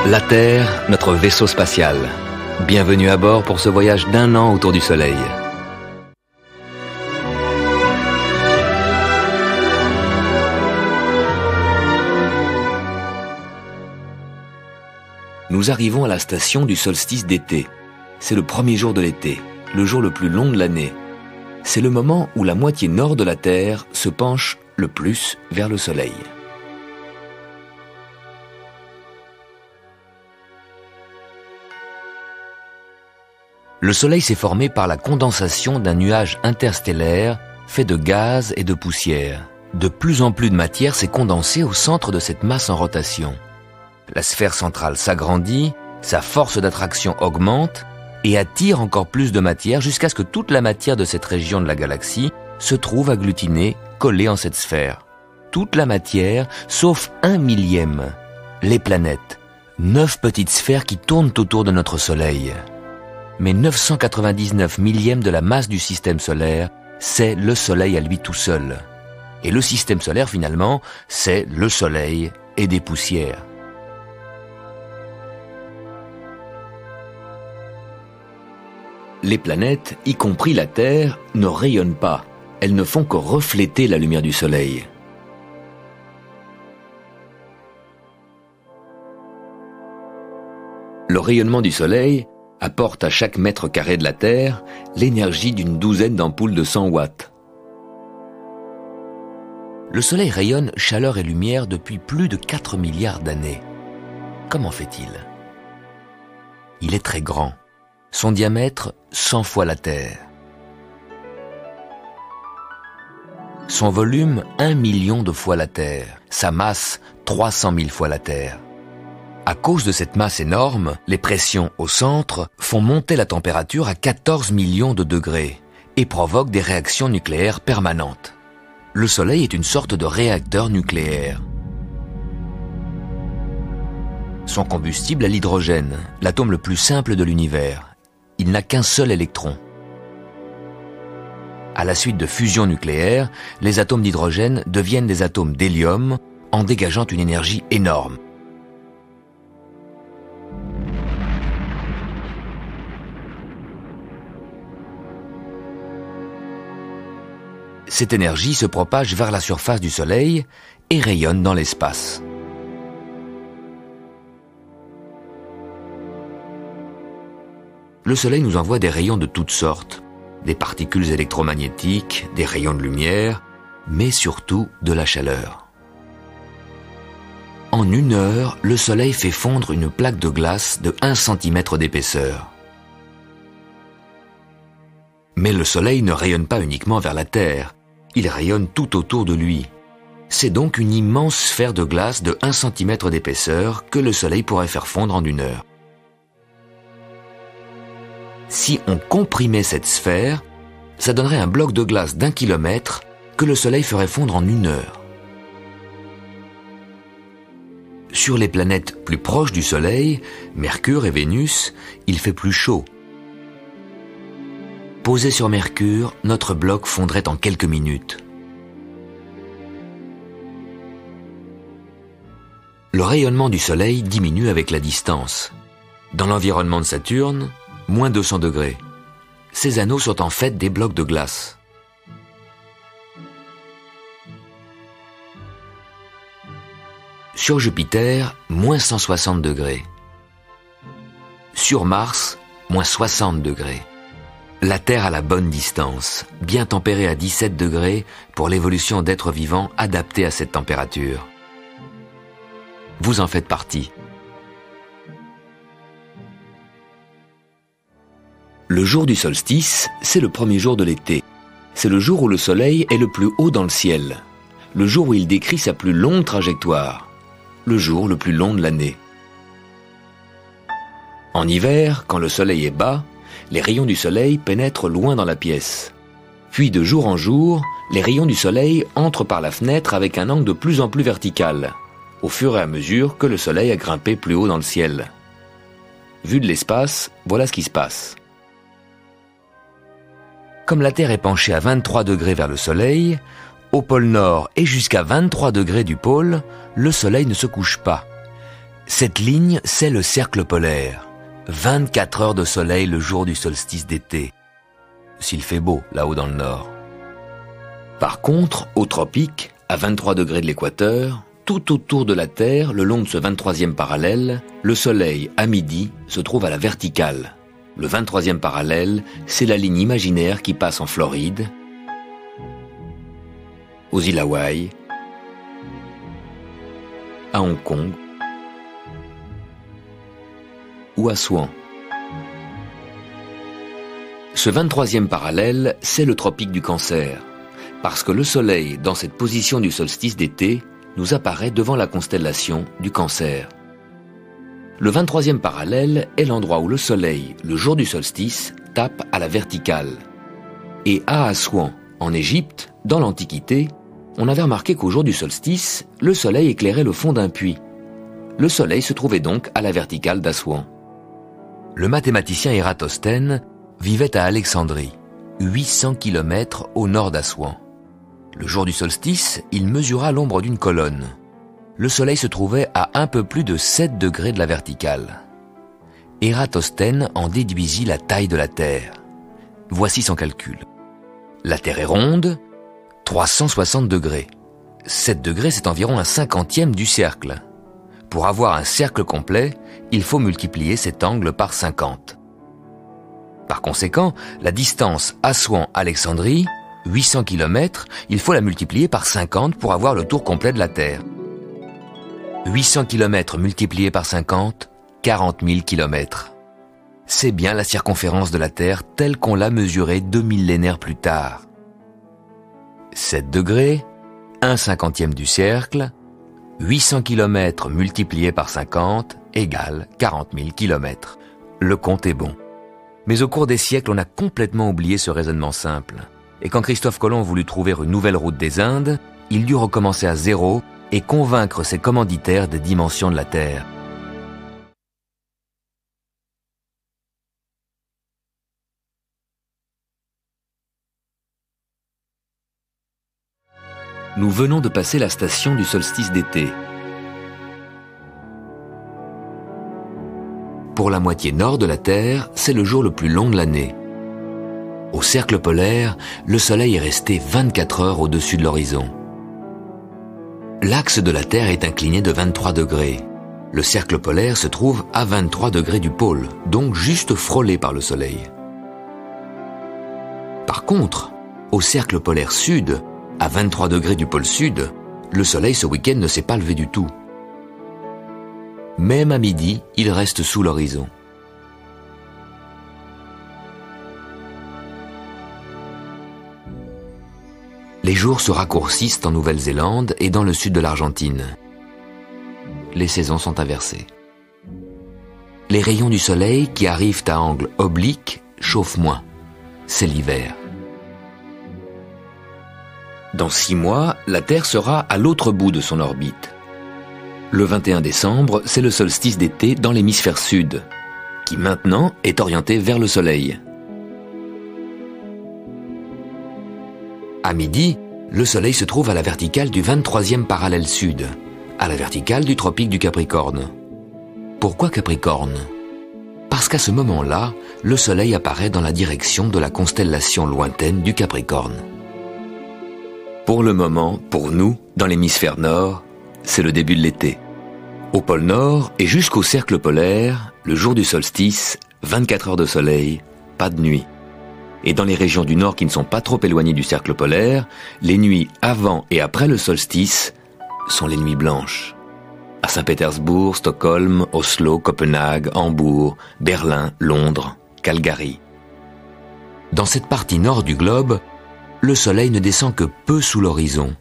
La Terre, notre vaisseau spatial. Bienvenue à bord pour ce voyage d'1 an autour du Soleil. Nous arrivons à la station du solstice d'été. C'est le premier jour de l'été, le jour le plus long de l'année. C'est le moment où la moitié nord de la Terre se penche le plus vers le Soleil. Le Soleil s'est formé par la condensation d'un nuage interstellaire fait de gaz et de poussière. De plus en plus de matière s'est condensée au centre de cette masse en rotation. La sphère centrale s'agrandit, sa force d'attraction augmente et attire encore plus de matière jusqu'à ce que toute la matière de cette région de la galaxie se trouve agglutinée, collée en cette sphère. Toute la matière, sauf 1/1000, les planètes, 9 petites sphères qui tournent autour de notre Soleil. Mais 999 millièmes de la masse du système solaire, c'est le Soleil à lui tout seul. Et le système solaire, finalement, c'est le Soleil et des poussières. Les planètes, y compris la Terre, ne rayonnent pas. Elles ne font que refléter la lumière du Soleil. Le rayonnement du Soleil apporte à chaque mètre carré de la Terre l'énergie d'une douzaine d'ampoules de 100 watts. Le Soleil rayonne chaleur et lumière depuis plus de 4 milliards d'années. Comment fait-il? Il est très grand. Son diamètre, 100 fois la Terre. Son volume, 1 million de fois la Terre. Sa masse, 300 000 fois la Terre. À cause de cette masse énorme, les pressions au centre font monter la température à 14 millions de degrés et provoquent des réactions nucléaires permanentes. Le Soleil est une sorte de réacteur nucléaire. Son combustible est l'hydrogène, l'atome le plus simple de l'univers. Il n'a qu'un seul électron. À la suite de fusion nucléaire, les atomes d'hydrogène deviennent des atomes d'hélium en dégageant une énergie énorme. Cette énergie se propage vers la surface du Soleil et rayonne dans l'espace. Le Soleil nous envoie des rayons de toutes sortes, des particules électromagnétiques, des rayons de lumière, mais surtout de la chaleur. En 1 heure, le Soleil fait fondre une plaque de glace de 1 cm d'épaisseur. Mais le Soleil ne rayonne pas uniquement vers la Terre, il rayonne tout autour de lui. C'est donc une immense sphère de glace de 1 cm d'épaisseur que le Soleil pourrait faire fondre en 1 heure. Si on comprimait cette sphère, ça donnerait un bloc de glace d'1 kilomètre que le Soleil ferait fondre en 1 heure. Sur les planètes plus proches du Soleil, Mercure et Vénus, il fait plus chaud. Posé sur Mercure, notre bloc fondrait en quelques minutes. Le rayonnement du Soleil diminue avec la distance. Dans l'environnement de Saturne, moins 200 degrés. Ces anneaux sont en fait des blocs de glace. Sur Jupiter, moins 160 degrés. Sur Mars, moins 60 degrés. La Terre a la bonne distance, bien tempérée à 17 degrés pour l'évolution d'êtres vivants adaptés à cette température. Vous en faites partie. Le jour du solstice, c'est le premier jour de l'été. C'est le jour où le Soleil est le plus haut dans le ciel. Le jour où il décrit sa plus longue trajectoire. Le jour le plus long de l'année. En hiver, quand le Soleil est bas, les rayons du Soleil pénètrent loin dans la pièce. Puis de jour en jour, les rayons du Soleil entrent par la fenêtre avec un angle de plus en plus vertical, au fur et à mesure que le Soleil a grimpé plus haut dans le ciel. Vu de l'espace, voilà ce qui se passe. Comme la Terre est penchée à 23 degrés vers le Soleil, au pôle Nord et jusqu'à 23 degrés du pôle, le Soleil ne se couche pas. Cette ligne, c'est le cercle polaire. 24 heures de soleil le jour du solstice d'été. S'il fait beau, là-haut dans le nord. Par contre, au tropique, à 23 degrés de l'équateur, tout autour de la Terre, le long de ce 23e parallèle, le soleil, à midi, se trouve à la verticale. Le 23e parallèle, c'est la ligne imaginaire qui passe en Floride, aux îles Hawaï, à Hong Kong ou à Swan. Ce 23e parallèle, c'est le tropique du Cancer, parce que le Soleil, dans cette position du solstice d'été, nous apparaît devant la constellation du Cancer. Le 23e parallèle est l'endroit où le Soleil, le jour du solstice, tape à la verticale. Et à Assouan, en Égypte, dans l'Antiquité, on avait remarqué qu'au jour du solstice, le Soleil éclairait le fond d'un puits. Le Soleil se trouvait donc à la verticale d'Assouan. Le mathématicien Ératosthène vivait à Alexandrie, 800 km au nord d'Assouan. Le jour du solstice, il mesura l'ombre d'une colonne. Le Soleil se trouvait à un peu plus de 7 degrés de la verticale. Ératosthène en déduisit la taille de la Terre. Voici son calcul. La Terre est ronde, 360 degrés. 7 degrés, c'est environ un 50e du cercle. Pour avoir un cercle complet, il faut multiplier cet angle par 50. Par conséquent, la distance Assouan-Alexandrie, 800 km, il faut la multiplier par 50 pour avoir le tour complet de la Terre. 800 km multiplié par 50, 40 000 km. C'est bien la circonférence de la Terre telle qu'on l'a mesurée 2 millénaires plus tard. 7 degrés, 1/50e du cercle, 800 km multiplié par 50 égale 40 000 km. Le compte est bon. Mais au cours des siècles, on a complètement oublié ce raisonnement simple. Et quand Christophe Colomb voulut trouver une nouvelle route des Indes, il dut recommencer à zéro et convaincre ses commanditaires des dimensions de la Terre. Nous venons de passer la station du solstice d'été. Pour la moitié nord de la Terre, c'est le jour le plus long de l'année. Au cercle polaire, le Soleil est resté 24 heures au-dessus de l'horizon. L'axe de la Terre est incliné de 23 degrés. Le cercle polaire se trouve à 23 degrés du pôle, donc juste frôlé par le Soleil. Par contre, au cercle polaire sud, à 23 degrés du pôle sud, le Soleil ce week-end ne s'est pas levé du tout. Même à midi, il reste sous l'horizon. Les jours se raccourcissent en Nouvelle-Zélande et dans le sud de l'Argentine. Les saisons sont inversées. Les rayons du soleil qui arrivent à angle oblique chauffent moins. C'est l'hiver. Dans 6 mois, la Terre sera à l'autre bout de son orbite. Le 21 décembre, c'est le solstice d'été dans l'hémisphère sud, qui maintenant est orienté vers le soleil. À midi, le Soleil se trouve à la verticale du 23e parallèle sud, à la verticale du tropique du Capricorne. Pourquoi Capricorne? Parce qu'à ce moment-là, le Soleil apparaît dans la direction de la constellation lointaine du Capricorne. Pour le moment, pour nous, dans l'hémisphère nord, c'est le début de l'été. Au pôle Nord et jusqu'au cercle polaire, le jour du solstice, 24 heures de soleil, pas de nuit. Et dans les régions du nord qui ne sont pas trop éloignées du cercle polaire, les nuits avant et après le solstice sont les nuits blanches. À Saint-Pétersbourg, Stockholm, Oslo, Copenhague, Hambourg, Berlin, Londres, Calgary. Dans cette partie nord du globe, le soleil ne descend que peu sous l'horizon.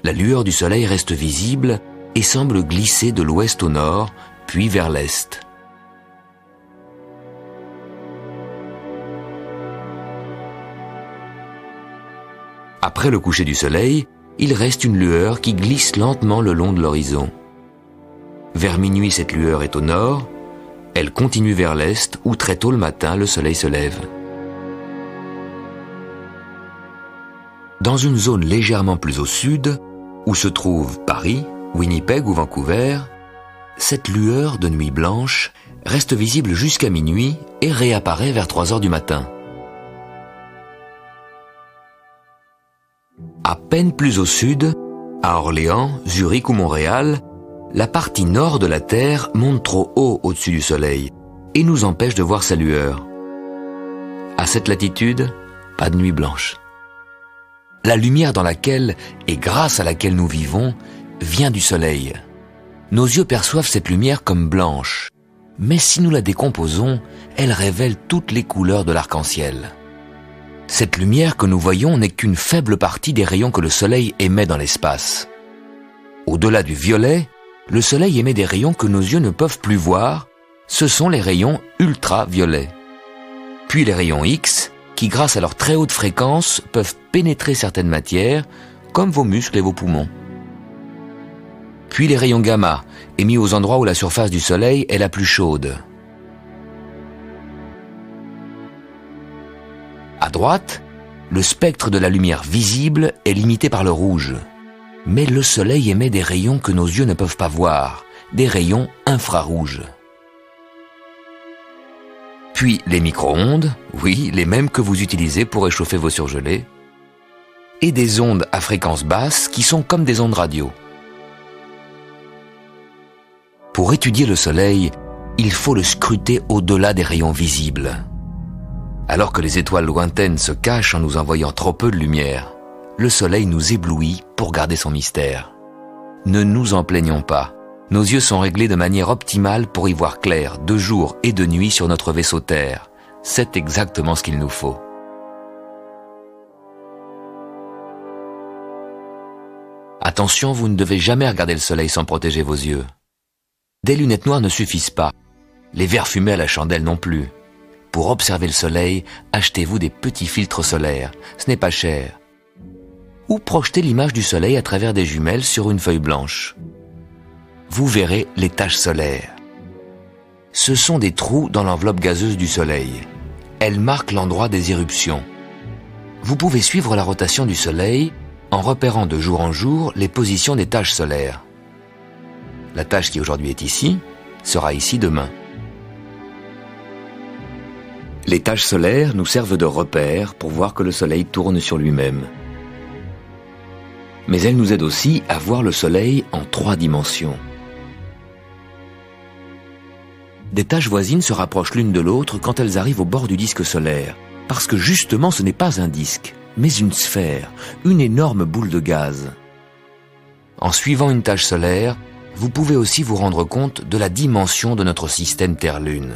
La lueur du soleil reste visible et semble glisser de l'ouest au nord, puis vers l'est. Après le coucher du soleil, il reste une lueur qui glisse lentement le long de l'horizon. Vers minuit, cette lueur est au nord, elle continue vers l'est où très tôt le matin, le soleil se lève. Dans une zone légèrement plus au sud, où se trouvent Paris, Winnipeg ou Vancouver, Cette lueur de nuit blanche reste visible jusqu'à minuit et réapparaît vers 3 heures du matin. À peine plus au sud, à Orléans, Zurich ou Montréal, la partie nord de la Terre monte trop haut au-dessus du Soleil et nous empêche de voir sa lueur. À cette latitude, pas de nuit blanche. La lumière dans laquelle et grâce à laquelle nous vivons vient du Soleil. Nos yeux perçoivent cette lumière comme blanche, mais si nous la décomposons, elle révèle toutes les couleurs de l'arc-en-ciel. Cette lumière que nous voyons n'est qu'une faible partie des rayons que le Soleil émet dans l'espace. Au-delà du violet, le Soleil émet des rayons que nos yeux ne peuvent plus voir, ce sont les rayons ultraviolets. Puis les rayons X, qui grâce à leur très haute fréquence peuvent pénétrer certaines matières, comme vos muscles et vos poumons. Puis les rayons gamma, émis aux endroits où la surface du Soleil est la plus chaude. À droite, le spectre de la lumière visible est limité par le rouge. Mais le Soleil émet des rayons que nos yeux ne peuvent pas voir, des rayons infrarouges. Puis les micro-ondes, oui, les mêmes que vous utilisez pour réchauffer vos surgelés, et des ondes à fréquence basse qui sont comme des ondes radio. Pour étudier le Soleil, il faut le scruter au-delà des rayons visibles. Alors que les étoiles lointaines se cachent en nous envoyant trop peu de lumière, le Soleil nous éblouit pour garder son mystère. Ne nous en plaignons pas. Nos yeux sont réglés de manière optimale pour y voir clair de jour et de nuit sur notre vaisseau Terre. C'est exactement ce qu'il nous faut. Attention, vous ne devez jamais regarder le Soleil sans protéger vos yeux. Des lunettes noires ne suffisent pas. Les verres fumés à la chandelle non plus. Pour observer le Soleil, achetez-vous des petits filtres solaires. Ce n'est pas cher. Ou projetez l'image du Soleil à travers des jumelles sur une feuille blanche. Vous verrez les taches solaires. Ce sont des trous dans l'enveloppe gazeuse du Soleil. Elles marquent l'endroit des éruptions. Vous pouvez suivre la rotation du Soleil en repérant de jour en jour les positions des taches solaires. La tache qui aujourd'hui est ici sera ici demain. Les taches solaires nous servent de repères pour voir que le Soleil tourne sur lui-même. Mais elles nous aident aussi à voir le Soleil en 3 dimensions. Des taches voisines se rapprochent l'une de l'autre quand elles arrivent au bord du disque solaire, parce que justement ce n'est pas un disque, mais une sphère, une énorme boule de gaz. En suivant une tache solaire, vous pouvez aussi vous rendre compte de la dimension de notre système Terre-Lune.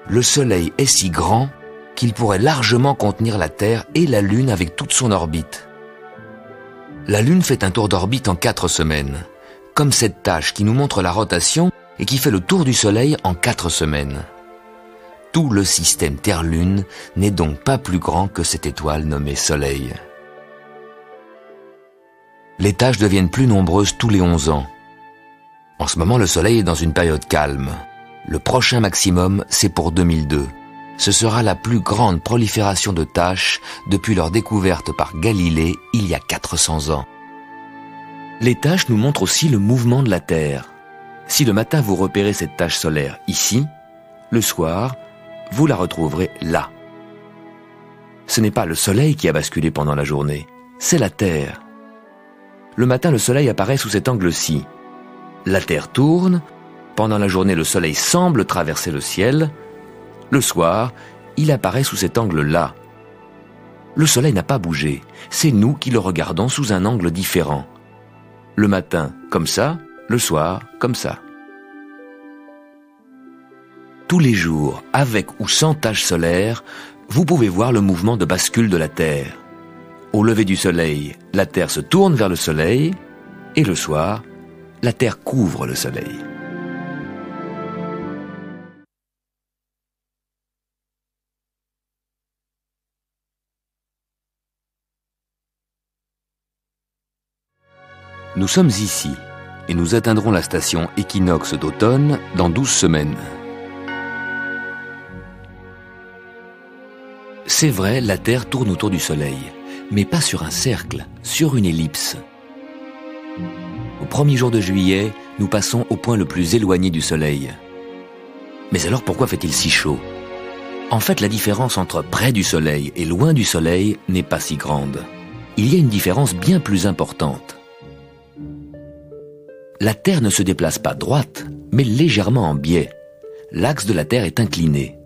Le Soleil est si grand qu'il pourrait largement contenir la Terre et la Lune avec toute son orbite. La Lune fait un tour d'orbite en 4 semaines, comme cette tache qui nous montre la rotation et qui fait le tour du Soleil en 4 semaines. Tout le système Terre-Lune n'est donc pas plus grand que cette étoile nommée Soleil. Les taches deviennent plus nombreuses tous les 11 ans. En ce moment, le Soleil est dans une période calme. Le prochain maximum, c'est pour 2002. Ce sera la plus grande prolifération de taches depuis leur découverte par Galilée il y a 400 ans. Les taches nous montrent aussi le mouvement de la Terre. Si le matin vous repérez cette tache solaire ici, le soir, vous la retrouverez là. Ce n'est pas le Soleil qui a basculé pendant la journée, c'est la Terre. Le matin, le Soleil apparaît sous cet angle-ci. La Terre tourne. Pendant la journée, le Soleil semble traverser le ciel. Le soir, il apparaît sous cet angle-là. Le Soleil n'a pas bougé. C'est nous qui le regardons sous un angle différent. Le matin, comme ça. Le soir, comme ça. Tous les jours, avec ou sans tache solaire, vous pouvez voir le mouvement de bascule de la Terre. Au lever du Soleil, la Terre se tourne vers le Soleil, et le soir, la Terre couvre le Soleil. Nous sommes ici, et nous atteindrons la station équinoxe d'automne dans 12 semaines. C'est vrai, la Terre tourne autour du Soleil, mais pas sur un cercle, sur une ellipse. Vous premier jour de juillet, nous passons au point le plus éloigné du soleil. Mais alors pourquoi fait-il si chaud? En fait, la différence entre près du soleil et loin du soleil n'est pas si grande. Il y a une différence bien plus importante. La Terre ne se déplace pas droite, mais légèrement en biais. L'axe de la Terre est incliné.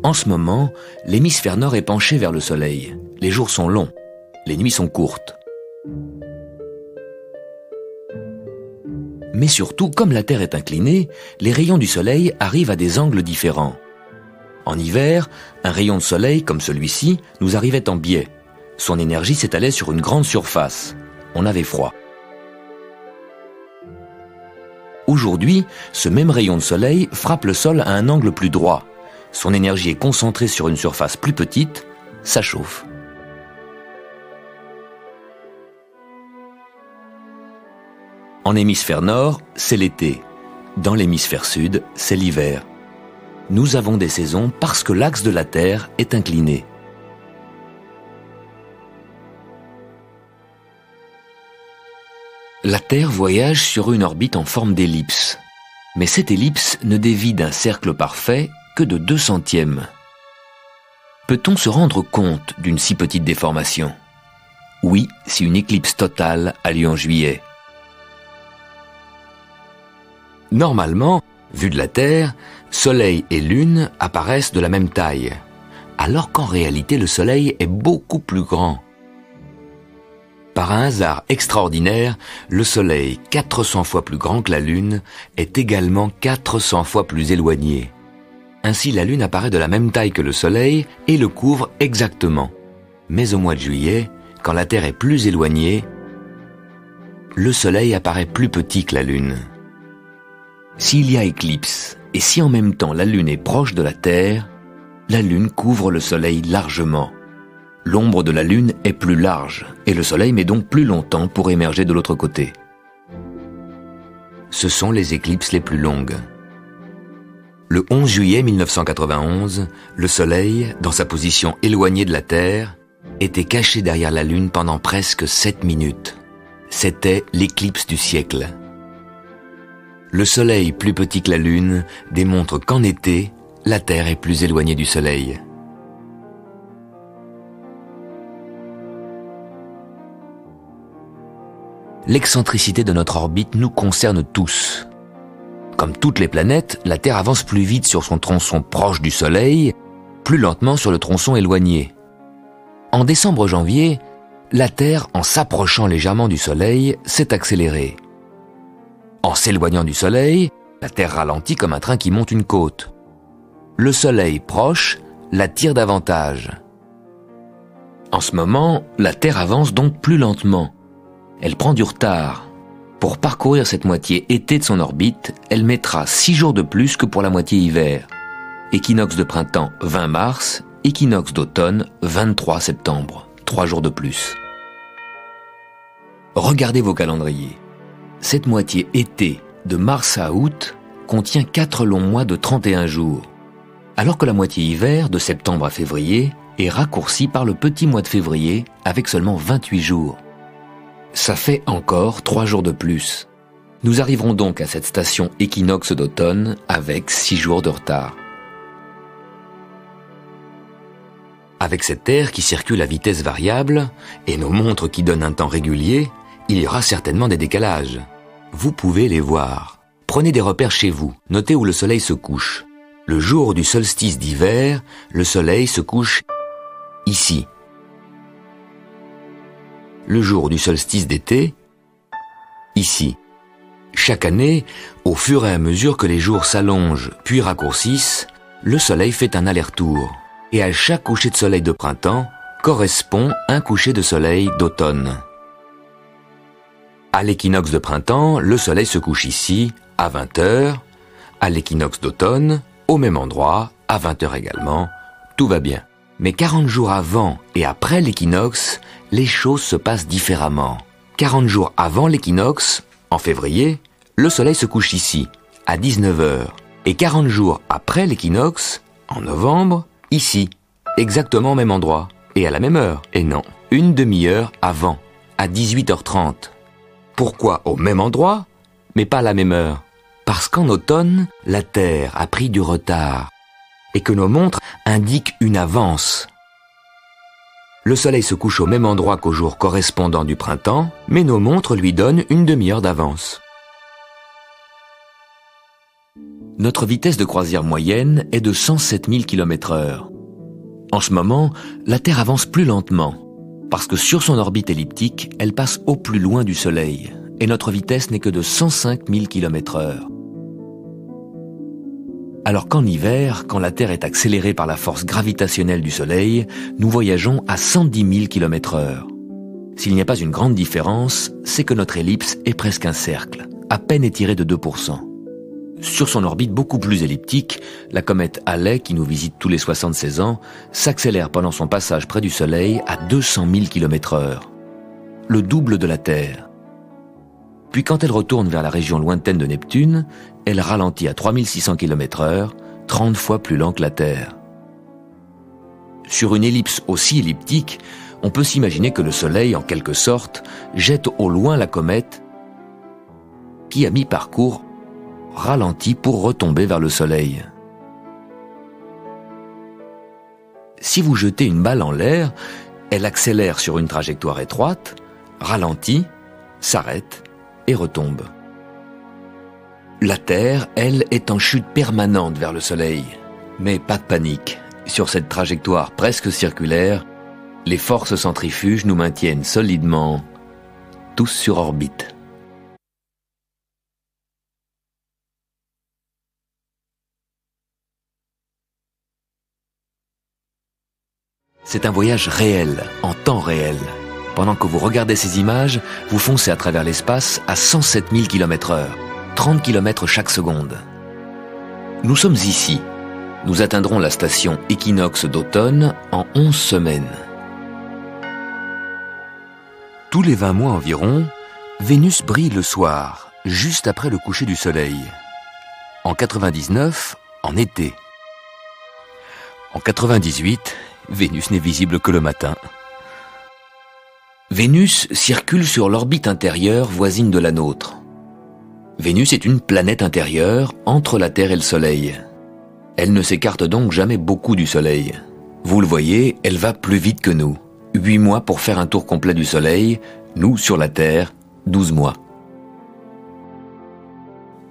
En ce moment, l'hémisphère nord est penché vers le soleil. Les jours sont longs, les nuits sont courtes. Mais surtout, comme la Terre est inclinée, les rayons du soleil arrivent à des angles différents. En hiver, un rayon de soleil comme celui-ci nous arrivait en biais. Son énergie s'étalait sur une grande surface. On avait froid. Aujourd'hui, ce même rayon de soleil frappe le sol à un angle plus droit. Son énergie est concentrée sur une surface plus petite, ça chauffe. En hémisphère nord, c'est l'été. Dans l'hémisphère sud, c'est l'hiver. Nous avons des saisons parce que l'axe de la Terre est incliné. La Terre voyage sur une orbite en forme d'ellipse. Mais cette ellipse ne dévie d'un cercle parfait que de 2/100. Peut-on se rendre compte d'une si petite déformation? Oui, si une éclipse totale a lieu en juillet. Normalement, vu de la Terre, Soleil et Lune apparaissent de la même taille, alors qu'en réalité le Soleil est beaucoup plus grand. Par un hasard extraordinaire, le Soleil, 400 fois plus grand que la Lune, est également 400 fois plus éloigné. Ainsi, la Lune apparaît de la même taille que le Soleil et le couvre exactement. Mais au mois de juillet, quand la Terre est plus éloignée, le Soleil apparaît plus petit que la Lune. S'il y a éclipse, et si en même temps la Lune est proche de la Terre, la Lune couvre le Soleil largement. L'ombre de la Lune est plus large, et le Soleil met donc plus longtemps pour émerger de l'autre côté. Ce sont les éclipses les plus longues. Le 11 juillet 1991, le Soleil, dans sa position éloignée de la Terre, était caché derrière la Lune pendant presque 7 minutes. C'était l'éclipse du siècle. Le Soleil plus petit que la Lune démontre qu'en été, la Terre est plus éloignée du Soleil. L'excentricité de notre orbite nous concerne tous. Comme toutes les planètes, la Terre avance plus vite sur son tronçon proche du Soleil, plus lentement sur le tronçon éloigné. En décembre-janvier, la Terre, en s'approchant légèrement du Soleil, s'est accélérée. En s'éloignant du Soleil, la Terre ralentit comme un train qui monte une côte. Le Soleil proche la tire davantage. En ce moment, la Terre avance donc plus lentement. Elle prend du retard. Pour parcourir cette moitié été de son orbite, elle mettra 6 jours de plus que pour la moitié hiver. Équinoxe de printemps 20 mars, équinoxe d'automne 23 septembre, 3 jours de plus. Regardez vos calendriers. Cette moitié été, de mars à août, contient 4 longs mois de 31 jours, alors que la moitié hiver, de septembre à février, est raccourcie par le petit mois de février avec seulement 28 jours. Ça fait encore 3 jours de plus. Nous arriverons donc à cette station équinoxe d'automne avec 6 jours de retard. Avec cette Terre qui circule à vitesse variable et nos montres qui donnent un temps régulier, il y aura certainement des décalages. Vous pouvez les voir. Prenez des repères chez vous, notez où le soleil se couche. Le jour du solstice d'hiver, le soleil se couche ici. Le jour du solstice d'été, ici. Chaque année, au fur et à mesure que les jours s'allongent puis raccourcissent, le soleil fait un aller-retour. Et à chaque coucher de soleil de printemps correspond un coucher de soleil d'automne. À l'équinoxe de printemps, le soleil se couche ici, à 20h. À l'équinoxe d'automne, au même endroit, à 20h également. Tout va bien. Mais 40 jours avant et après l'équinoxe, les choses se passent différemment. 40 jours avant l'équinoxe, en février, le soleil se couche ici, à 19h. Et 40 jours après l'équinoxe, en novembre, ici, exactement au même endroit, et à la même heure. Et non, une demi-heure avant, à 18h30. Pourquoi au même endroit, mais pas à la même heure? Parce qu'en automne, la Terre a pris du retard et que nos montres indiquent une avance. Le soleil se couche au même endroit qu'au jour correspondant du printemps, mais nos montres lui donnent une demi-heure d'avance. Notre vitesse de croisière moyenne est de 107 000 km/h. En ce moment, la Terre avance plus lentement, parce que sur son orbite elliptique, elle passe au plus loin du Soleil, et notre vitesse n'est que de 105 000 km/h. Alors qu'en hiver, quand la Terre est accélérée par la force gravitationnelle du Soleil, nous voyageons à 110 000 km/h. S'il n'y a pas une grande différence, c'est que notre ellipse est presque un cercle, à peine étiré de 2%. Sur son orbite beaucoup plus elliptique, la comète Halley, qui nous visite tous les 76 ans, s'accélère pendant son passage près du Soleil à 200 000 km/h, le double de la Terre. Puis quand elle retourne vers la région lointaine de Neptune, elle ralentit à 3600 km/h, 30 fois plus lent que la Terre. Sur une ellipse aussi elliptique, on peut s'imaginer que le Soleil, en quelque sorte, jette au loin la comète qui, à mi-parcours, ralentit pour retomber vers le Soleil. Si vous jetez une balle en l'air, elle accélère sur une trajectoire étroite, ralentit, s'arrête et retombe. La Terre, elle, est en chute permanente vers le Soleil. Mais pas de panique. Sur cette trajectoire presque circulaire, les forces centrifuges nous maintiennent solidement, tous sur orbite. C'est un voyage réel, en temps réel. Pendant que vous regardez ces images, vous foncez à travers l'espace à 107 000 km/h, 30 km chaque seconde. Nous sommes ici. Nous atteindrons la station Équinoxe d'automne en 11 semaines. Tous les 20 mois environ, Vénus brille le soir, juste après le coucher du soleil. En 99, en été. En 98, Vénus n'est visible que le matin. Vénus circule sur l'orbite intérieure voisine de la nôtre. Vénus est une planète intérieure entre la Terre et le Soleil. Elle ne s'écarte donc jamais beaucoup du Soleil. Vous le voyez, elle va plus vite que nous. 8 mois pour faire un tour complet du Soleil, nous, sur la Terre, 12 mois.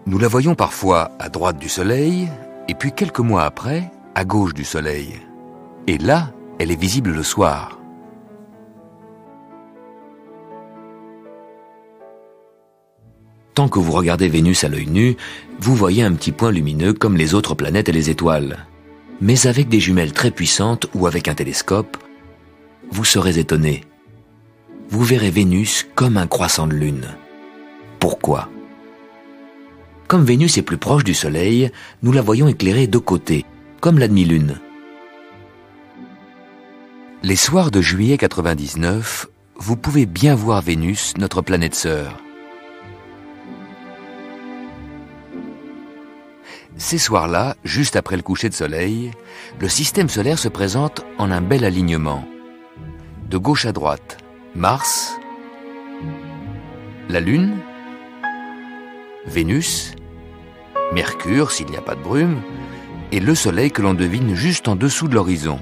Nous la voyons parfois à droite du Soleil, et puis quelques mois après, à gauche du Soleil. Et là, elle est visible le soir. Tant que vous regardez Vénus à l'œil nu, vous voyez un petit point lumineux comme les autres planètes et les étoiles. Mais avec des jumelles très puissantes ou avec un télescope, vous serez étonné. Vous verrez Vénus comme un croissant de lune. Pourquoi? Comme Vénus est plus proche du Soleil, nous la voyons éclairée de côté, comme la demi-lune. Les soirs de juillet 99, vous pouvez bien voir Vénus, notre planète sœur. Ces soirs-là, juste après le coucher de soleil, le système solaire se présente en un bel alignement. De gauche à droite, Mars, la Lune, Vénus, Mercure s'il n'y a pas de brume, et le Soleil que l'on devine juste en dessous de l'horizon.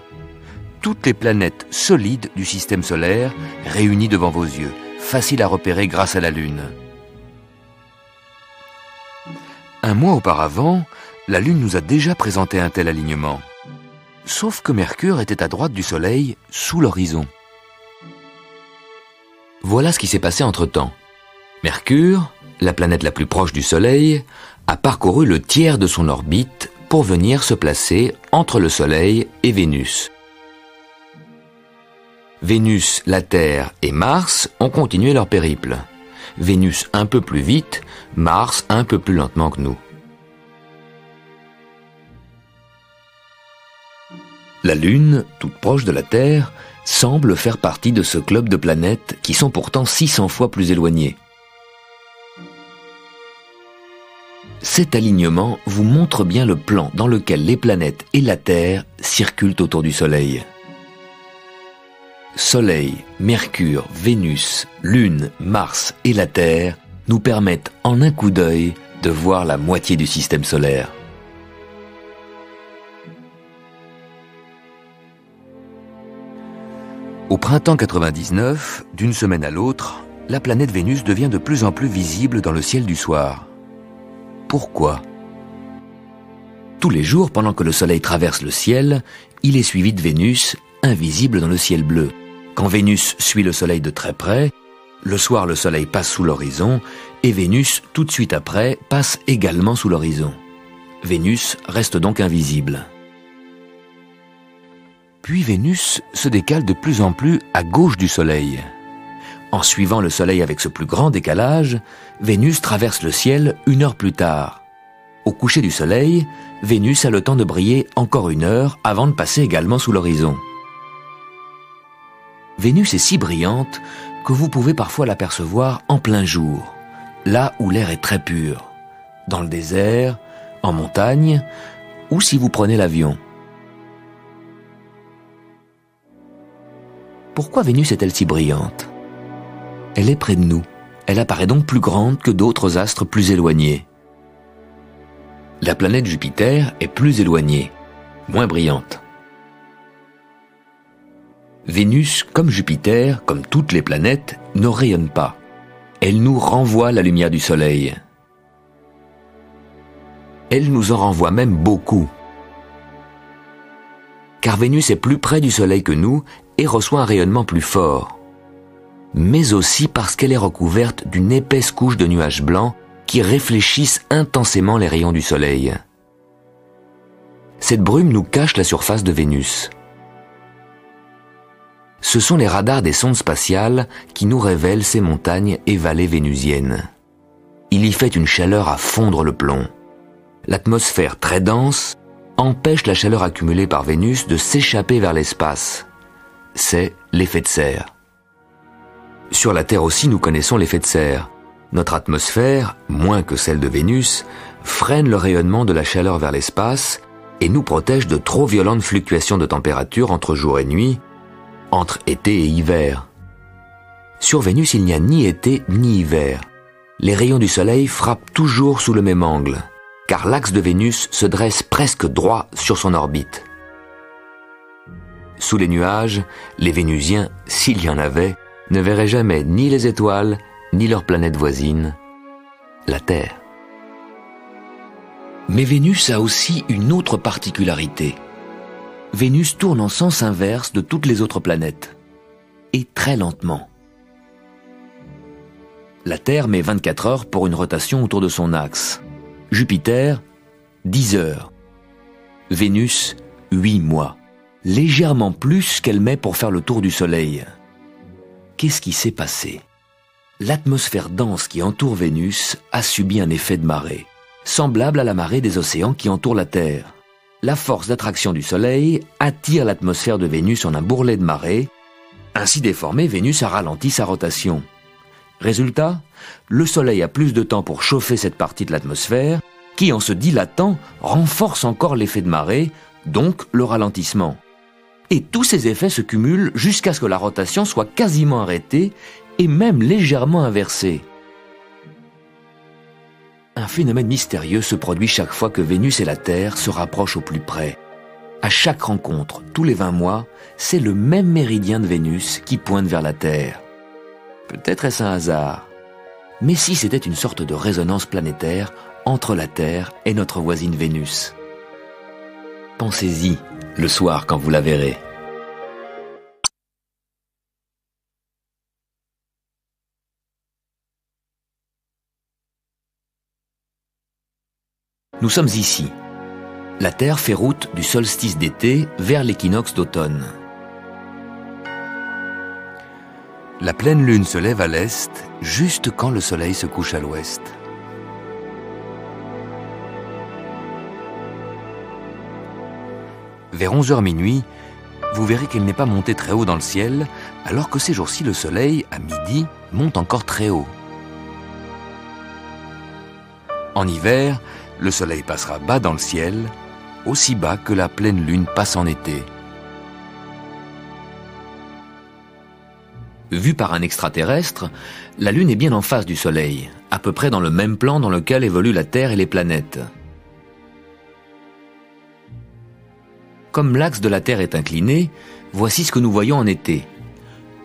Toutes les planètes solides du système solaire réunies devant vos yeux, faciles à repérer grâce à la Lune. Un mois auparavant, la Lune nous a déjà présenté un tel alignement. Sauf que Mercure était à droite du Soleil, sous l'horizon. Voilà ce qui s'est passé entre-temps. Mercure, la planète la plus proche du Soleil, a parcouru le tiers de son orbite pour venir se placer entre le Soleil et Vénus. Vénus, la Terre et Mars ont continué leur périple. Vénus un peu plus vite, Mars un peu plus lentement que nous. La Lune, toute proche de la Terre, semble faire partie de ce club de planètes qui sont pourtant 600 fois plus éloignées. Cet alignement vous montre bien le plan dans lequel les planètes et la Terre circulent autour du Soleil. Soleil, Mercure, Vénus, Lune, Mars et la Terre nous permettent en un coup d'œil de voir la moitié du système solaire. Au printemps 99, d'une semaine à l'autre, la planète Vénus devient de plus en plus visible dans le ciel du soir. Pourquoi ? Tous les jours, pendant que le Soleil traverse le ciel, il est suivi de Vénus, invisible dans le ciel bleu. Quand Vénus suit le Soleil de très près, le soir le Soleil passe sous l'horizon et Vénus, tout de suite après, passe également sous l'horizon. Vénus reste donc invisible. Puis Vénus se décale de plus en plus à gauche du Soleil. En suivant le Soleil avec ce plus grand décalage, Vénus traverse le ciel 1 heure plus tard. Au coucher du Soleil, Vénus a le temps de briller encore 1 heure avant de passer également sous l'horizon. Vénus est si brillante que vous pouvez parfois l'apercevoir en plein jour, là où l'air est très pur, dans le désert, en montagne ou si vous prenez l'avion. Pourquoi Vénus est-elle si brillante ? Elle est près de nous. Elle apparaît donc plus grande que d'autres astres plus éloignés. La planète Jupiter est plus éloignée, moins brillante. Vénus, comme Jupiter, comme toutes les planètes, ne rayonne pas. Elle nous renvoie la lumière du Soleil. Elle nous en renvoie même beaucoup. Car Vénus est plus près du Soleil que nous et reçoit un rayonnement plus fort. Mais aussi parce qu'elle est recouverte d'une épaisse couche de nuages blancs qui réfléchissent intensément les rayons du Soleil. Cette brume nous cache la surface de Vénus. Ce sont les radars des sondes spatiales qui nous révèlent ces montagnes et vallées vénusiennes. Il y fait une chaleur à fondre le plomb. L'atmosphère très dense empêche la chaleur accumulée par Vénus de s'échapper vers l'espace. C'est l'effet de serre. Sur la Terre aussi, nous connaissons l'effet de serre. Notre atmosphère, moins que celle de Vénus, freine le rayonnement de la chaleur vers l'espace et nous protège de trop violentes fluctuations de température entre jour et nuit, entre été et hiver. Sur Vénus, il n'y a ni été ni hiver. Les rayons du Soleil frappent toujours sous le même angle, car l'axe de Vénus se dresse presque droit sur son orbite. Sous les nuages, les Vénusiens, s'il y en avait, ne verraient jamais ni les étoiles, ni leur planète voisine, la Terre. Mais Vénus a aussi une autre particularité. Vénus tourne en sens inverse de toutes les autres planètes, et très lentement. La Terre met 24 heures pour une rotation autour de son axe. Jupiter, 10 heures. Vénus, 8 mois. Légèrement plus qu'elle met pour faire le tour du Soleil. Qu'est-ce qui s'est passé ? L'atmosphère dense qui entoure Vénus a subi un effet de marée, semblable à la marée des océans qui entourent la Terre. La force d'attraction du Soleil attire l'atmosphère de Vénus en un bourrelet de marée. Ainsi déformée, Vénus a ralenti sa rotation. Résultat, le Soleil a plus de temps pour chauffer cette partie de l'atmosphère, qui en se dilatant renforce encore l'effet de marée, donc le ralentissement. Et tous ces effets se cumulent jusqu'à ce que la rotation soit quasiment arrêtée et même légèrement inversée. Un phénomène mystérieux se produit chaque fois que Vénus et la Terre se rapprochent au plus près. À chaque rencontre, tous les 20 mois, c'est le même méridien de Vénus qui pointe vers la Terre. Peut-être est-ce un hasard. Mais si c'était une sorte de résonance planétaire entre la Terre et notre voisine Vénus. Pensez-y le soir quand vous la verrez. Nous sommes ici. La Terre fait route du solstice d'été vers l'équinoxe d'automne. La pleine lune se lève à l'est, juste quand le soleil se couche à l'ouest. Vers 11h minuit, vous verrez qu'elle n'est pas montée très haut dans le ciel, alors que ces jours-ci, le soleil, à midi, monte encore très haut. En hiver, le soleil passera bas dans le ciel, aussi bas que la pleine lune passe en été. Vue par un extraterrestre, la Lune est bien en face du Soleil, à peu près dans le même plan dans lequel évoluent la Terre et les planètes. Comme l'axe de la Terre est incliné, voici ce que nous voyons en été.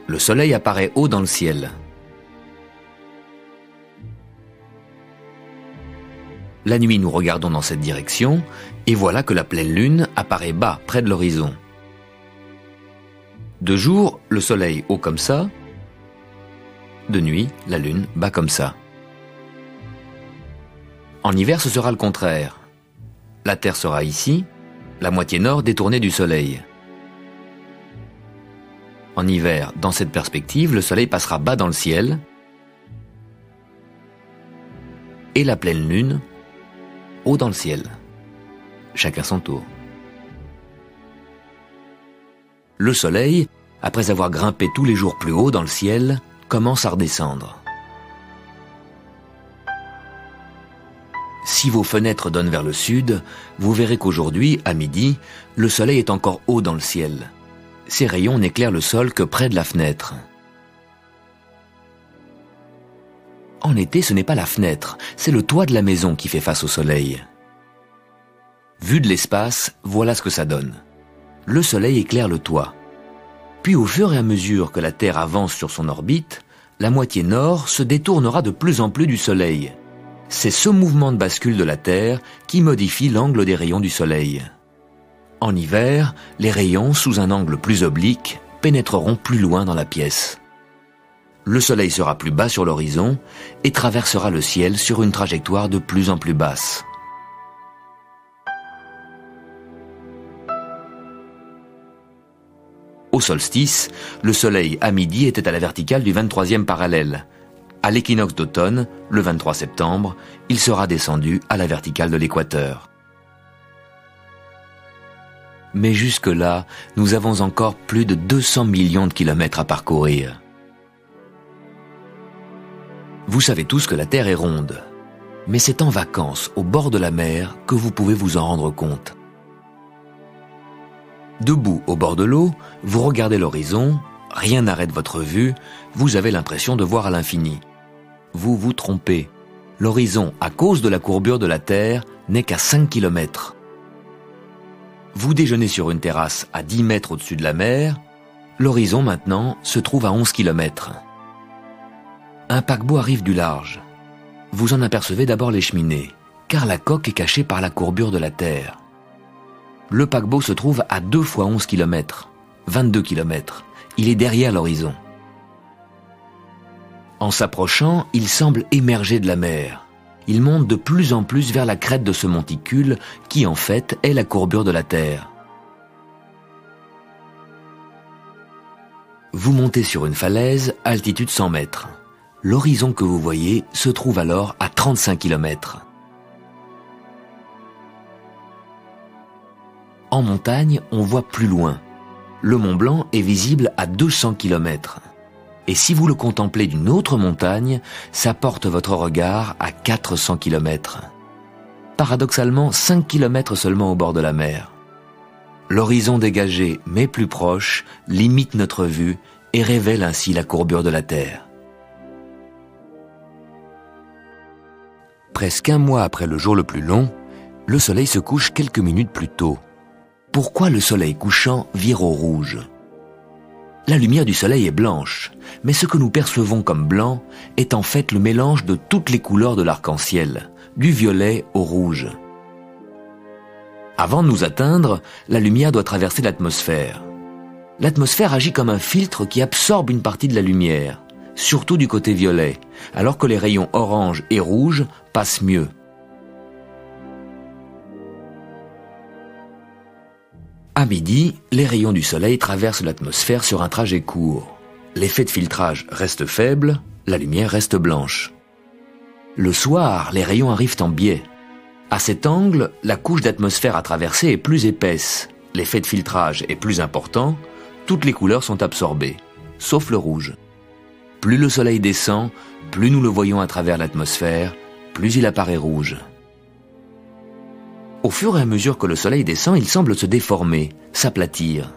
Le Soleil apparaît haut dans le ciel. La nuit, nous regardons dans cette direction, et voilà que la pleine Lune apparaît bas, près de l'horizon. De jour, le Soleil haut comme ça. De nuit, la Lune bas comme ça. En hiver, ce sera le contraire. La Terre sera ici, la moitié nord détournée du Soleil. En hiver, dans cette perspective, le Soleil passera bas dans le ciel et la pleine Lune haut dans le ciel. Chacun son tour. Le Soleil, après avoir grimpé tous les jours plus haut dans le ciel, commence à redescendre. Si vos fenêtres donnent vers le sud, vous verrez qu'aujourd'hui, à midi, le Soleil est encore haut dans le ciel. Ses rayons n'éclairent le sol que près de la fenêtre. En été, ce n'est pas la fenêtre, c'est le toit de la maison qui fait face au Soleil. Vu de l'espace, voilà ce que ça donne. Le Soleil éclaire le toit. Puis au fur et à mesure que la Terre avance sur son orbite, la moitié nord se détournera de plus en plus du Soleil. C'est ce mouvement de bascule de la Terre qui modifie l'angle des rayons du Soleil. En hiver, les rayons, sous un angle plus oblique, pénétreront plus loin dans la pièce. Le Soleil sera plus bas sur l'horizon et traversera le ciel sur une trajectoire de plus en plus basse. Au solstice, le Soleil à midi était à la verticale du 23e parallèle. À l'équinoxe d'automne, le 23 septembre, il sera descendu à la verticale de l'équateur. Mais jusque-là, nous avons encore plus de 200 millions de kilomètres à parcourir. Vous savez tous que la Terre est ronde, mais c'est en vacances, au bord de la mer, que vous pouvez vous en rendre compte. Debout au bord de l'eau, vous regardez l'horizon, rien n'arrête votre vue, vous avez l'impression de voir à l'infini. Vous vous trompez. L'horizon, à cause de la courbure de la Terre, n'est qu'à 5 km. Vous déjeunez sur une terrasse à 10 mètres au-dessus de la mer, l'horizon maintenant se trouve à 11 km. Un paquebot arrive du large. Vous en apercevez d'abord les cheminées, car la coque est cachée par la courbure de la Terre. Le paquebot se trouve à 2 fois 11 km, 22 km. Il est derrière l'horizon. En s'approchant, il semble émerger de la mer. Il monte de plus en plus vers la crête de ce monticule qui, en fait, est la courbure de la Terre. Vous montez sur une falaise, altitude 100 mètres. L'horizon que vous voyez se trouve alors à 35 km. En montagne, on voit plus loin. Le Mont Blanc est visible à 200 km. Et si vous le contemplez d'une autre montagne, ça porte votre regard à 400 km. Paradoxalement, 5 km seulement au bord de la mer. L'horizon dégagé, mais plus proche, limite notre vue et révèle ainsi la courbure de la Terre. Presque un mois après le jour le plus long, le soleil se couche quelques minutes plus tôt. Pourquoi le soleil couchant vire au rouge ? La lumière du soleil est blanche, mais ce que nous percevons comme blanc est en fait le mélange de toutes les couleurs de l'arc-en-ciel, du violet au rouge. Avant de nous atteindre, la lumière doit traverser l'atmosphère. L'atmosphère agit comme un filtre qui absorbe une partie de la lumière, surtout du côté violet, alors que les rayons orange et rouge passent mieux. À midi, les rayons du soleil traversent l'atmosphère sur un trajet court. L'effet de filtrage reste faible, la lumière reste blanche. Le soir, les rayons arrivent en biais. À cet angle, la couche d'atmosphère à traverser est plus épaisse, l'effet de filtrage est plus important, toutes les couleurs sont absorbées, sauf le rouge. Plus le soleil descend, plus nous le voyons à travers l'atmosphère, plus il apparaît rouge. Au fur et à mesure que le soleil descend, il semble se déformer, s'aplatir.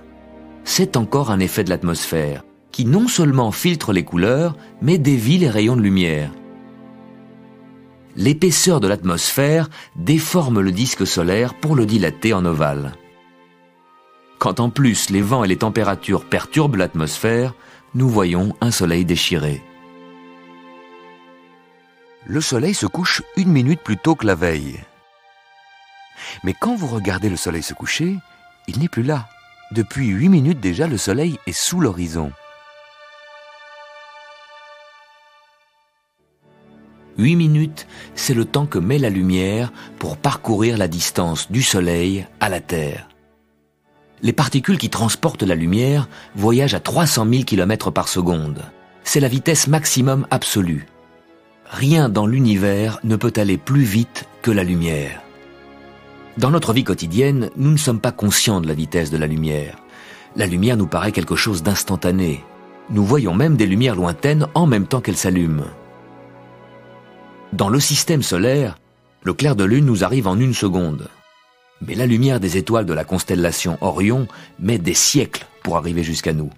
C'est encore un effet de l'atmosphère, qui non seulement filtre les couleurs, mais dévie les rayons de lumière. L'épaisseur de l'atmosphère déforme le disque solaire pour le dilater en ovale. Quand en plus les vents et les températures perturbent l'atmosphère, nous voyons un soleil déchiré. Le soleil se couche 1 minute plus tôt que la veille. Mais quand vous regardez le soleil se coucher, il n'est plus là. Depuis 8 minutes déjà, le soleil est sous l'horizon. 8 minutes, c'est le temps que met la lumière pour parcourir la distance du soleil à la Terre. Les particules qui transportent la lumière voyagent à 300 000 km par seconde. C'est la vitesse maximum absolue. Rien dans l'univers ne peut aller plus vite que la lumière. Dans notre vie quotidienne, nous ne sommes pas conscients de la vitesse de la lumière. La lumière nous paraît quelque chose d'instantané. Nous voyons même des lumières lointaines en même temps qu'elles s'allument. Dans le système solaire, le clair de lune nous arrive en 1 seconde. Mais la lumière des étoiles de la constellation Orion met des siècles pour arriver jusqu'à nous.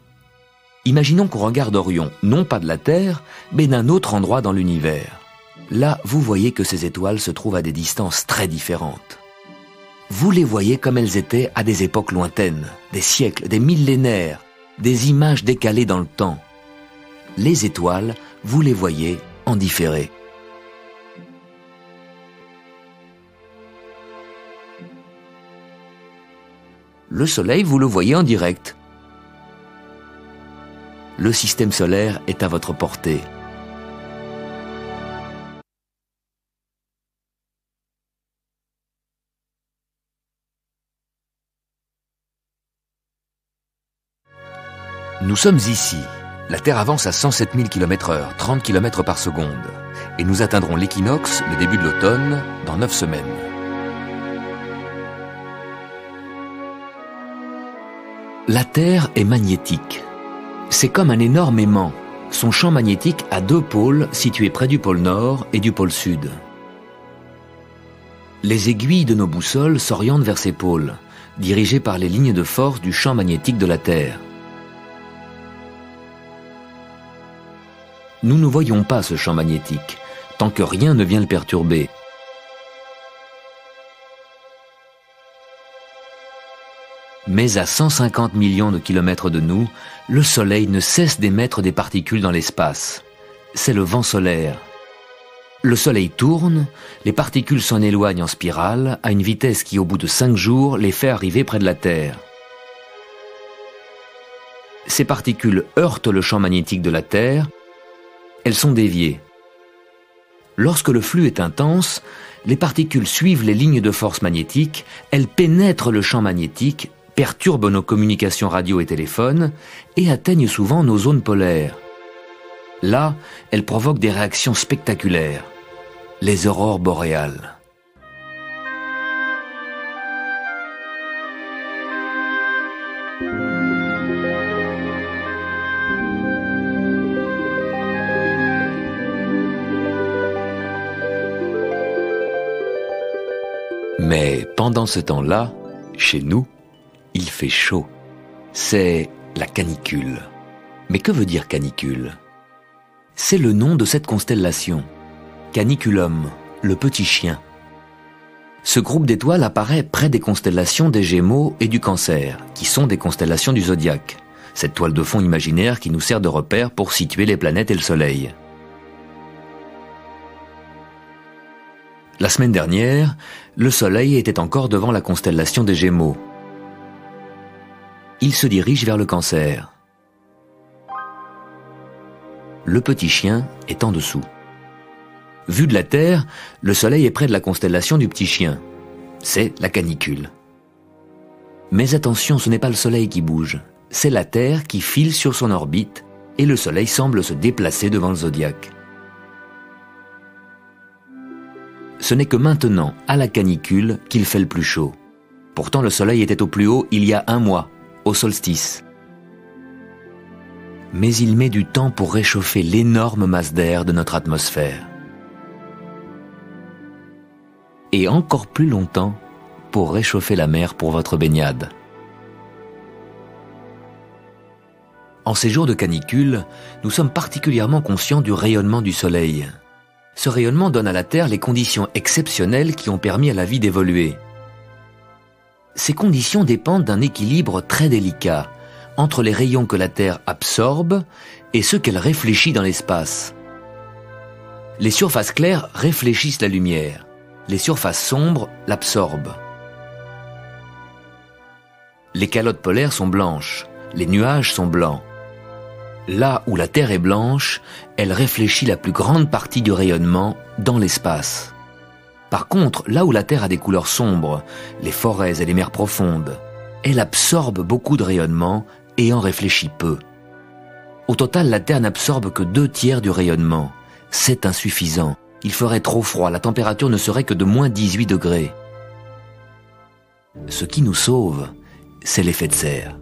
Imaginons qu'on regarde Orion, non pas de la Terre, mais d'un autre endroit dans l'univers. Là, vous voyez que ces étoiles se trouvent à des distances très différentes. Vous les voyez comme elles étaient à des époques lointaines, des siècles, des millénaires, des images décalées dans le temps. Les étoiles, vous les voyez en différé. Le Soleil, vous le voyez en direct. Le système solaire est à votre portée. Nous sommes ici. La Terre avance à 107 000 km/h, 30 km par seconde. Et nous atteindrons l'équinoxe, le début de l'automne, dans 9 semaines. La Terre est magnétique. C'est comme un énorme aimant. Son champ magnétique a 2 pôles situés près du pôle Nord et du pôle Sud. Les aiguilles de nos boussoles s'orientent vers ces pôles, dirigées par les lignes de force du champ magnétique de la Terre. Nous ne voyons pas ce champ magnétique, tant que rien ne vient le perturber. Mais à 150 millions de kilomètres de nous, le Soleil ne cesse d'émettre des particules dans l'espace. C'est le vent solaire. Le Soleil tourne, les particules s'en éloignent en spirale à une vitesse qui, au bout de 5 jours, les fait arriver près de la Terre. Ces particules heurtent le champ magnétique de la Terre. Elles sont déviées. Lorsque le flux est intense, les particules suivent les lignes de force magnétique, elles pénètrent le champ magnétique, perturbent nos communications radio et téléphone et atteignent souvent nos zones polaires. Là, elles provoquent des réactions spectaculaires, les aurores boréales. Mais pendant ce temps-là, chez nous, il fait chaud. C'est la canicule. Mais que veut dire canicule? C'est le nom de cette constellation. Caniculum, le petit chien. Ce groupe d'étoiles apparaît près des constellations des Gémeaux et du Cancer, qui sont des constellations du zodiaque. Cette toile de fond imaginaire qui nous sert de repère pour situer les planètes et le Soleil. La semaine dernière, le Soleil était encore devant la constellation des Gémeaux. Il se dirige vers le Cancer. Le petit chien est en dessous. Vu de la Terre, le Soleil est près de la constellation du petit chien. C'est la canicule. Mais attention, ce n'est pas le Soleil qui bouge. C'est la Terre qui file sur son orbite et le Soleil semble se déplacer devant le zodiaque. Ce n'est que maintenant, à la canicule, qu'il fait le plus chaud. Pourtant, le Soleil était au plus haut il y a 1 mois, au solstice. Mais il met du temps pour réchauffer l'énorme masse d'air de notre atmosphère. Et encore plus longtemps pour réchauffer la mer pour votre baignade. En ces jours de canicule, nous sommes particulièrement conscients du rayonnement du soleil. Ce rayonnement donne à la Terre les conditions exceptionnelles qui ont permis à la vie d'évoluer. Ces conditions dépendent d'un équilibre très délicat entre les rayons que la Terre absorbe et ceux qu'elle réfléchit dans l'espace. Les surfaces claires réfléchissent la lumière, les surfaces sombres l'absorbent. Les calottes polaires sont blanches, les nuages sont blancs. Là où la Terre est blanche, elle réfléchit la plus grande partie du rayonnement dans l'espace. Par contre, là où la Terre a des couleurs sombres, les forêts et les mers profondes, elle absorbe beaucoup de rayonnement et en réfléchit peu. Au total, la Terre n'absorbe que 2/3 du rayonnement. C'est insuffisant. Il ferait trop froid, la température ne serait que de moins 18 degrés. Ce qui nous sauve, c'est l'effet de serre.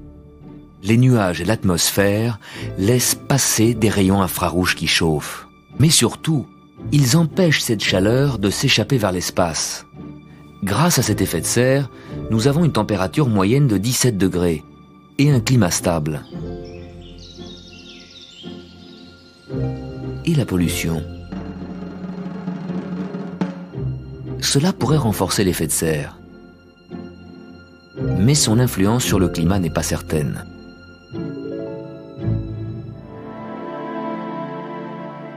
Les nuages et l'atmosphère laissent passer des rayons infrarouges qui chauffent. Mais surtout, ils empêchent cette chaleur de s'échapper vers l'espace. Grâce à cet effet de serre, nous avons une température moyenne de 17 degrés et un climat stable. Et la pollution? Cela pourrait renforcer l'effet de serre. Mais son influence sur le climat n'est pas certaine.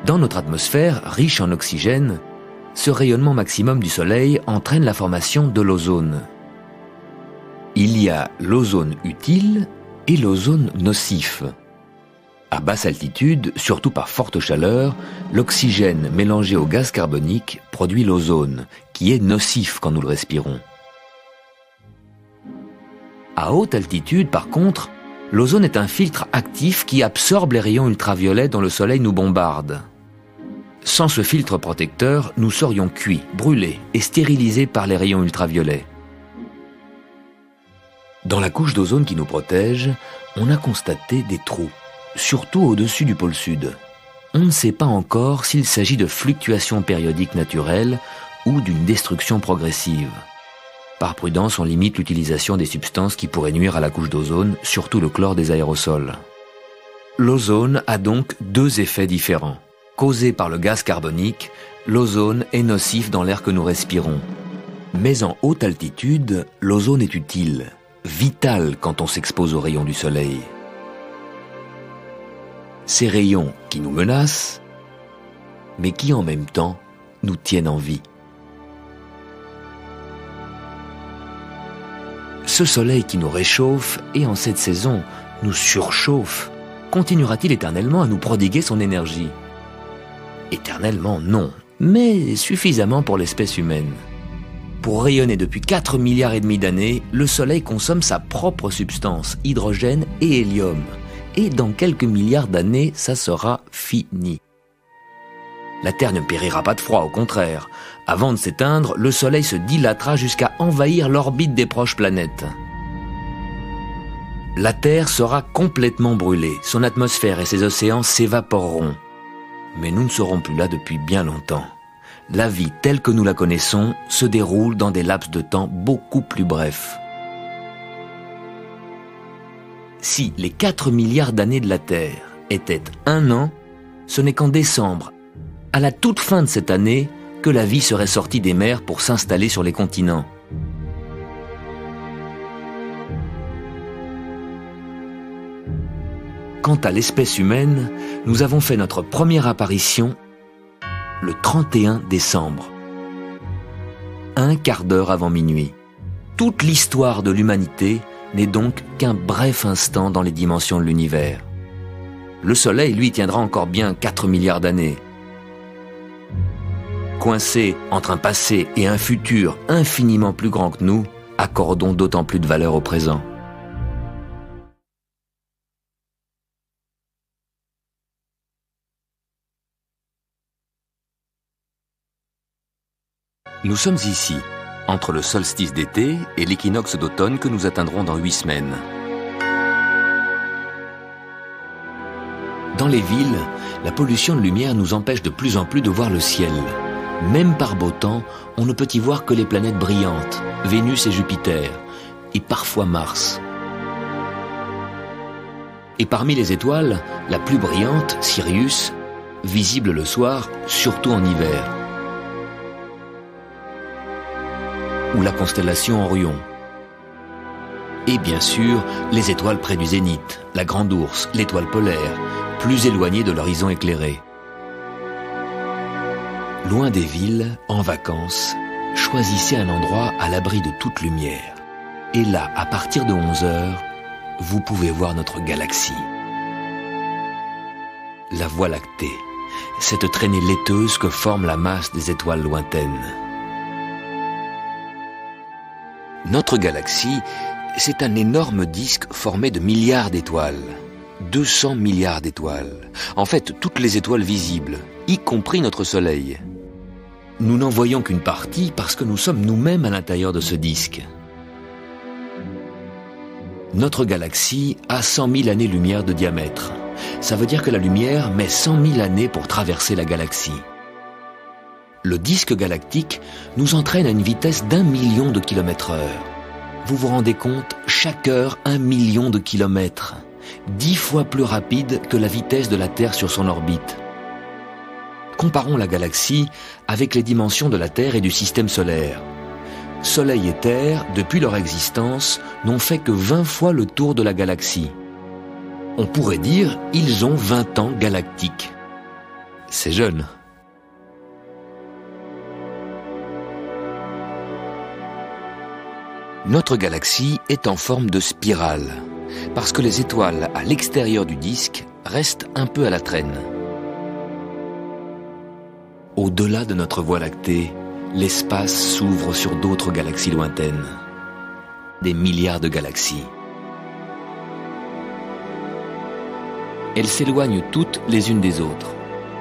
Dans notre atmosphère, riche en oxygène, ce rayonnement maximum du Soleil entraîne la formation de l'ozone. Il y a l'ozone utile et l'ozone nocif. À basse altitude, surtout par forte chaleur, l'oxygène mélangé au gaz carbonique produit l'ozone, qui est nocif quand nous le respirons. À haute altitude, par contre, l'ozone est un filtre actif qui absorbe les rayons ultraviolets dont le Soleil nous bombarde. Sans ce filtre protecteur, nous serions cuits, brûlés et stérilisés par les rayons ultraviolets. Dans la couche d'ozone qui nous protège, on a constaté des trous, surtout au-dessus du pôle sud. On ne sait pas encore s'il s'agit de fluctuations périodiques naturelles ou d'une destruction progressive. Par prudence, on limite l'utilisation des substances qui pourraient nuire à la couche d'ozone, surtout le chlore des aérosols. L'ozone a donc 2 effets différents. Causé par le gaz carbonique, l'ozone est nocif dans l'air que nous respirons. Mais en haute altitude, l'ozone est utile, vital quand on s'expose aux rayons du soleil. Ces rayons qui nous menacent, mais qui en même temps nous tiennent en vie. Ce soleil qui nous réchauffe et en cette saison nous surchauffe, continuera-t-il éternellement à nous prodiguer son énergie? Éternellement, non, mais suffisamment pour l'espèce humaine. Pour rayonner depuis 4,5 milliards d'années, le Soleil consomme sa propre substance, hydrogène et hélium. Et dans quelques milliards d'années, ça sera fini. La Terre ne périra pas de froid, au contraire. Avant de s'éteindre, le Soleil se dilatera jusqu'à envahir l'orbite des proches planètes. La Terre sera complètement brûlée, son atmosphère et ses océans s'évaporeront. Mais nous ne serons plus là depuis bien longtemps. La vie telle que nous la connaissons se déroule dans des laps de temps beaucoup plus brefs. Si les 4 milliards d'années de la Terre étaient 1 an, ce n'est qu'en décembre, à la toute fin de cette année, que la vie serait sortie des mers pour s'installer sur les continents. Quant à l'espèce humaine, nous avons fait notre première apparition le 31 décembre. 1/4 d'heure avant minuit. Toute l'histoire de l'humanité n'est donc qu'un bref instant dans les dimensions de l'univers. Le Soleil, lui, tiendra encore bien 4 milliards d'années. Coincés entre un passé et un futur infiniment plus grand que nous, accordons d'autant plus de valeur au présent. Nous sommes ici, entre le solstice d'été et l'équinoxe d'automne que nous atteindrons dans 8 semaines. Dans les villes, la pollution de lumière nous empêche de plus en plus de voir le ciel. Même par beau temps, on ne peut y voir que les planètes brillantes, Vénus et Jupiter, et parfois Mars. Et parmi les étoiles, la plus brillante, Sirius, visible le soir, surtout en hiver. Ou la constellation Orion. Et bien sûr, les étoiles près du zénith, la Grande Ourse, l'étoile polaire, plus éloignées de l'horizon éclairé. Loin des villes, en vacances, choisissez un endroit à l'abri de toute lumière. Et là, à partir de 11 heures, vous pouvez voir notre galaxie. La Voie lactée, cette traînée laiteuse que forme la masse des étoiles lointaines. Notre galaxie, c'est un énorme disque formé de milliards d'étoiles. 200 milliards d'étoiles. En fait, toutes les étoiles visibles, y compris notre Soleil. Nous n'en voyons qu'une partie parce que nous sommes nous-mêmes à l'intérieur de ce disque. Notre galaxie a 100 000 années-lumière de diamètre. Ça veut dire que la lumière met 100 000 années pour traverser la galaxie. Le disque galactique nous entraîne à une vitesse d'1 million de km/h. Vous vous rendez compte, chaque heure 1 million de kilomètres. 10 fois plus rapide que la vitesse de la Terre sur son orbite. Comparons la galaxie avec les dimensions de la Terre et du système solaire. Soleil et Terre, depuis leur existence, n'ont fait que 20 fois le tour de la galaxie. On pourrait dire, ils ont 20 ans galactiques. C'est jeune. Notre galaxie est en forme de spirale, parce que les étoiles à l'extérieur du disque restent un peu à la traîne. Au-delà de notre Voie lactée, l'espace s'ouvre sur d'autres galaxies lointaines. Des milliards de galaxies. Elles s'éloignent toutes les unes des autres.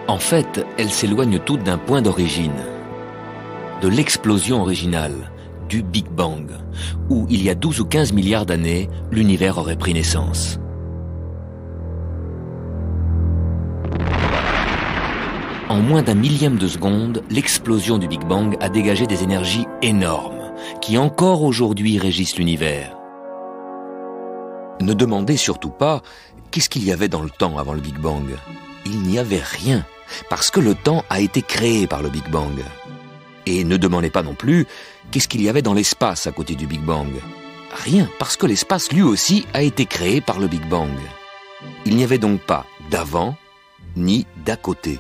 En fait, elles s'éloignent toutes d'un point d'origine. De l'explosion originale, du Big Bang, où il y a 12 ou 15 milliards d'années, l'univers aurait pris naissance. En moins d'1 millième de seconde, l'explosion du Big Bang a dégagé des énergies énormes, qui encore aujourd'hui régissent l'univers. Ne demandez surtout pas qu'est-ce qu'il y avait dans le temps avant le Big Bang. Il n'y avait rien, parce que le temps a été créé par le Big Bang. Et ne demandez pas non plus qu'est-ce qu'il y avait dans l'espace à côté du Big Bang. Rien, parce que l'espace lui aussi a été créé par le Big Bang. Il n'y avait donc pas d'avant ni d'à côté.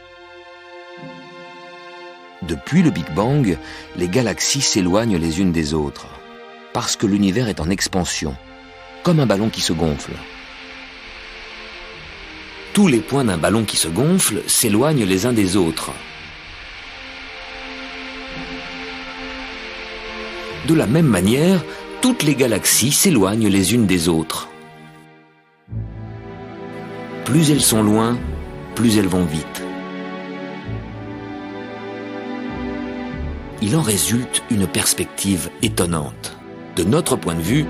Depuis le Big Bang, les galaxies s'éloignent les unes des autres, parce que l'univers est en expansion, comme un ballon qui se gonfle. Tous les points d'un ballon qui se gonfle s'éloignent les uns des autres. De la même manière, toutes les galaxies s'éloignent les unes des autres. Plus elles sont loin, plus elles vont vite. Il en résulte une perspective étonnante. De notre point de vue,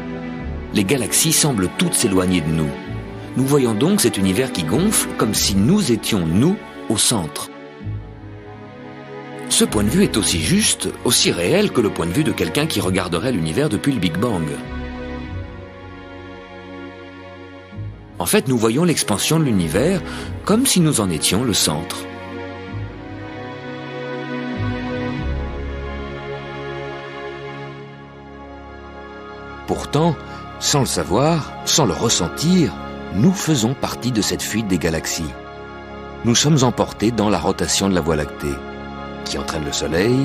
les galaxies semblent toutes s'éloigner de nous. Nous voyons donc cet univers qui gonfle comme si nous étions, nous, au centre. Ce point de vue est aussi juste, aussi réel que le point de vue de quelqu'un qui regarderait l'univers depuis le Big Bang. En fait, nous voyons l'expansion de l'univers comme si nous en étions le centre. Pourtant, sans le savoir, sans le ressentir, nous faisons partie de cette fuite des galaxies. Nous sommes emportés dans la rotation de la Voie lactée, qui entraîne le Soleil,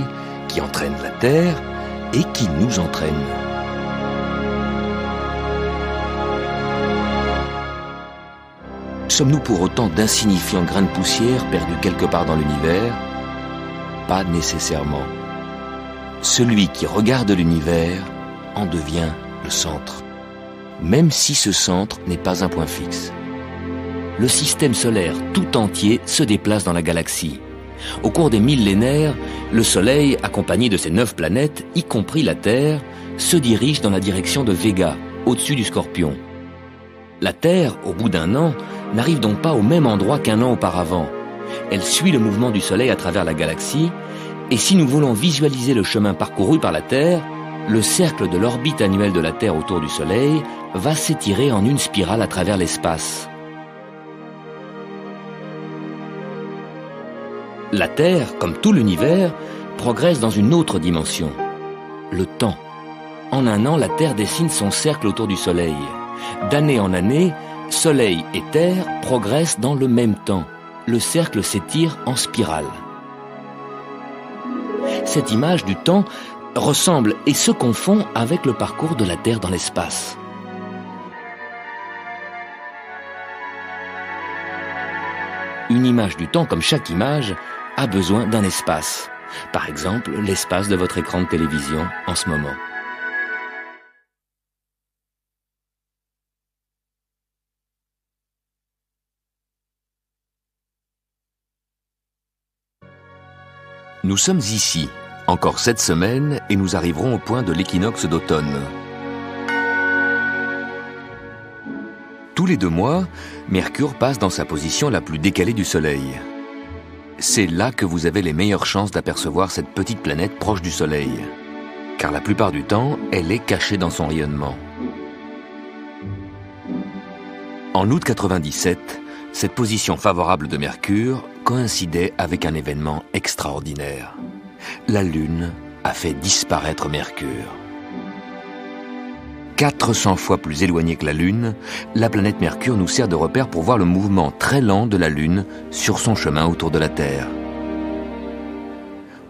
qui entraîne la Terre et qui nous entraîne. Sommes-nous pour autant d'insignifiants grains de poussière perdus quelque part dans l'univers? Pas nécessairement. Celui qui regarde l'univers en devient le centre, même si ce centre n'est pas un point fixe. Le système solaire tout entier se déplace dans la galaxie. Au cours des millénaires, le Soleil, accompagné de ses 9 planètes, y compris la Terre, se dirige dans la direction de Vega, au-dessus du Scorpion. La Terre, au bout d'1 an, n'arrive donc pas au même endroit qu'1 an auparavant. Elle suit le mouvement du Soleil à travers la galaxie, et si nous voulons visualiser le chemin parcouru par la Terre, le cercle de l'orbite annuelle de la Terre autour du Soleil va s'étirer en une spirale à travers l'espace. La Terre, comme tout l'univers, progresse dans une autre dimension, le temps. En un an, la Terre dessine son cercle autour du Soleil. D'année en année, Soleil et Terre progressent dans le même temps. Le cercle s'étire en spirale. Cette image du temps ressemble et se confond avec le parcours de la Terre dans l'espace. Une image du temps, comme chaque image, a besoin d'un espace. Par exemple, l'espace de votre écran de télévision en ce moment. Nous sommes ici, encore cette semaine, et nous arriverons au point de l'équinoxe d'automne. Tous les 2 mois, Mercure passe dans sa position la plus décalée du Soleil. C'est là que vous avez les meilleures chances d'apercevoir cette petite planète proche du Soleil, car la plupart du temps, elle est cachée dans son rayonnement. En août 97, cette position favorable de Mercure coïncidait avec un événement extraordinaire. La Lune a fait disparaître Mercure. 400 fois plus éloignée que la Lune, la planète Mercure nous sert de repère pour voir le mouvement très lent de la Lune sur son chemin autour de la Terre.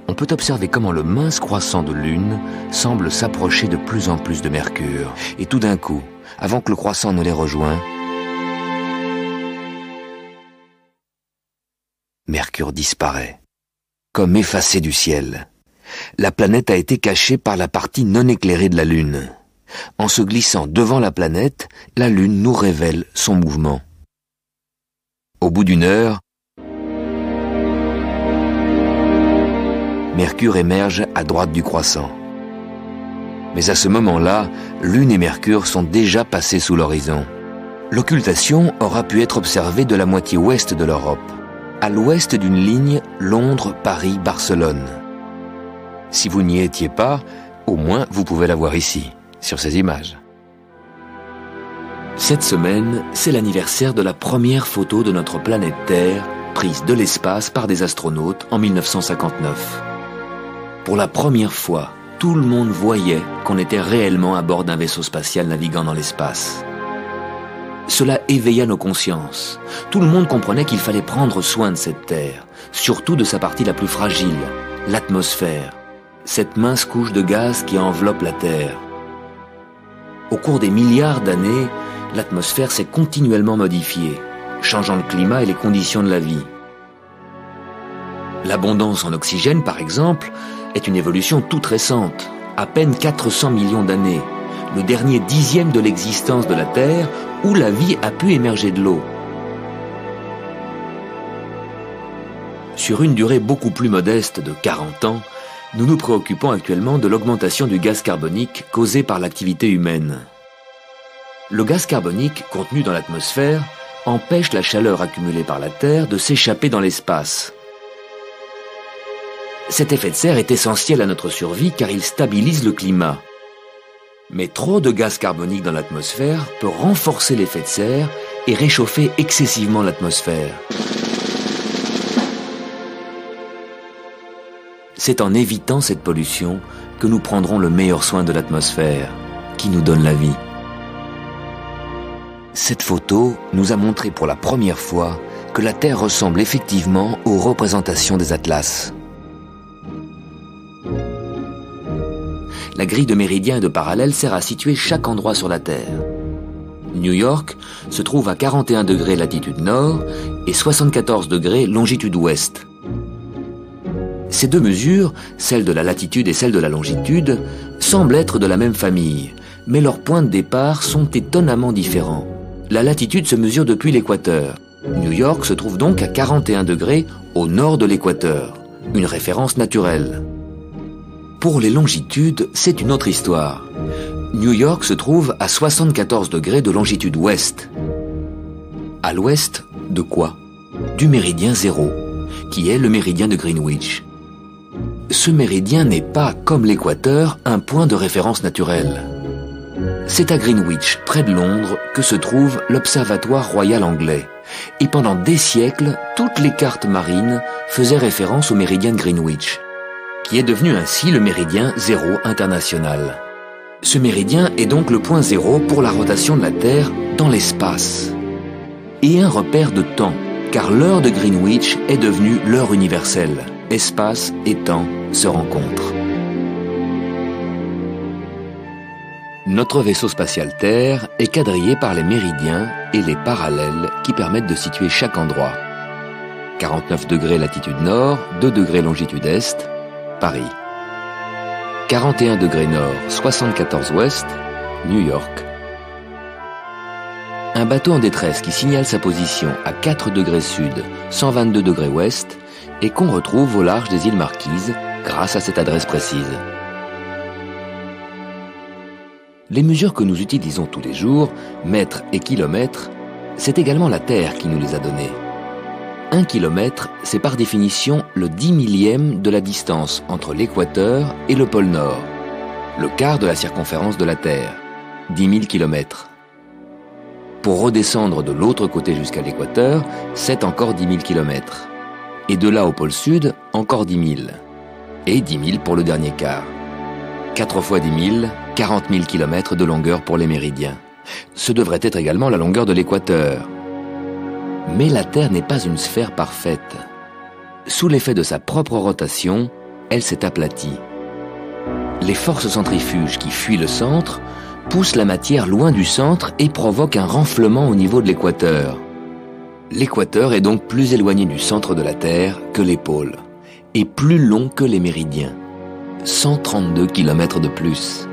On peut observer comment le mince croissant de Lune semble s'approcher de plus en plus de Mercure. Et tout d'un coup, avant que le croissant ne les rejoigne, Mercure disparaît, comme effacé du ciel. La planète a été cachée par la partie non éclairée de la Lune. En se glissant devant la planète, la Lune nous révèle son mouvement. Au bout d'1 heure, Mercure émerge à droite du croissant. Mais à ce moment-là, Lune et Mercure sont déjà passés sous l'horizon. L'occultation aura pu être observée de la moitié ouest de l'Europe, à l'ouest d'une ligne Londres-Paris-Barcelone. Si vous n'y étiez pas, au moins vous pouvez la voir ici, sur ces images. Cette semaine, c'est l'anniversaire de la première photo de notre planète Terre, prise de l'espace par des astronautes en 1959. Pour la première fois, tout le monde voyait qu'on était réellement à bord d'un vaisseau spatial naviguant dans l'espace. Cela éveilla nos consciences. Tout le monde comprenait qu'il fallait prendre soin de cette Terre, surtout de sa partie la plus fragile, l'atmosphère, cette mince couche de gaz qui enveloppe la Terre. Au cours des milliards d'années, l'atmosphère s'est continuellement modifiée, changeant le climat et les conditions de la vie. L'abondance en oxygène, par exemple, est une évolution toute récente, à peine 400 millions d'années, le dernier dixième de l'existence de la Terre où la vie a pu émerger de l'eau. Sur une durée beaucoup plus modeste de 40 ans, nous nous préoccupons actuellement de l'augmentation du gaz carbonique causée par l'activité humaine. Le gaz carbonique contenu dans l'atmosphère empêche la chaleur accumulée par la Terre de s'échapper dans l'espace. Cet effet de serre est essentiel à notre survie car il stabilise le climat. Mais trop de gaz carbonique dans l'atmosphère peut renforcer l'effet de serre et réchauffer excessivement l'atmosphère. C'est en évitant cette pollution que nous prendrons le meilleur soin de l'atmosphère, qui nous donne la vie. Cette photo nous a montré pour la première fois que la Terre ressemble effectivement aux représentations des atlas. La grille de méridiens et de parallèles sert à situer chaque endroit sur la Terre. New York se trouve à 41 degrés latitude nord et 74 degrés longitude ouest. Ces deux mesures, celle de la latitude et celle de la longitude, semblent être de la même famille, mais leurs points de départ sont étonnamment différents. La latitude se mesure depuis l'équateur. New York se trouve donc à 41 degrés au nord de l'équateur, une référence naturelle. Pour les longitudes, c'est une autre histoire. New York se trouve à 74 degrés de longitude ouest. À l'ouest de quoi? Du méridien 0, qui est le méridien de Greenwich. Ce méridien n'est pas, comme l'équateur, un point de référence naturel. C'est à Greenwich, près de Londres, que se trouve l'Observatoire royal anglais, Et pendant des siècles, toutes les cartes marines faisaient référence au méridien de Greenwich, qui est devenu ainsi le méridien zéro international. Ce méridien est donc le point zéro pour la rotation de la Terre dans l'espace. Et un repère de temps, car l'heure de Greenwich est devenue l'heure universelle. Espace et temps se rencontrent. Notre vaisseau spatial Terre est quadrillé par les méridiens et les parallèles qui permettent de situer chaque endroit. 49 degrés latitude nord, 2 degrés longitude est, Paris. 41 degrés nord, 74 ouest, New York. Un bateau en détresse qui signale sa position à 4 degrés sud, 122 degrés ouest, et qu'on retrouve au large des îles Marquises grâce à cette adresse précise. Les mesures que nous utilisons tous les jours, mètres et kilomètres, c'est également la Terre qui nous les a données. 1 kilomètre, c'est par définition le 10 millième de la distance entre l'équateur et le pôle Nord, le quart de la circonférence de la Terre, 10 000 kilomètres. Pour redescendre de l'autre côté jusqu'à l'équateur, c'est encore 10 000 kilomètres. Et de là au pôle Sud, encore 10 000. Et 10 000 pour le dernier quart. 4 fois 10 000, 40 000 kilomètres de longueur pour les méridiens. Ce devrait être également la longueur de l'équateur. Mais la Terre n'est pas une sphère parfaite. Sous l'effet de sa propre rotation, elle s'est aplatie. Les forces centrifuges qui fuient le centre poussent la matière loin du centre et provoquent un renflement au niveau de l'équateur. L'équateur est donc plus éloigné du centre de la Terre que les pôles, et plus long que les méridiens. 132 km de plus.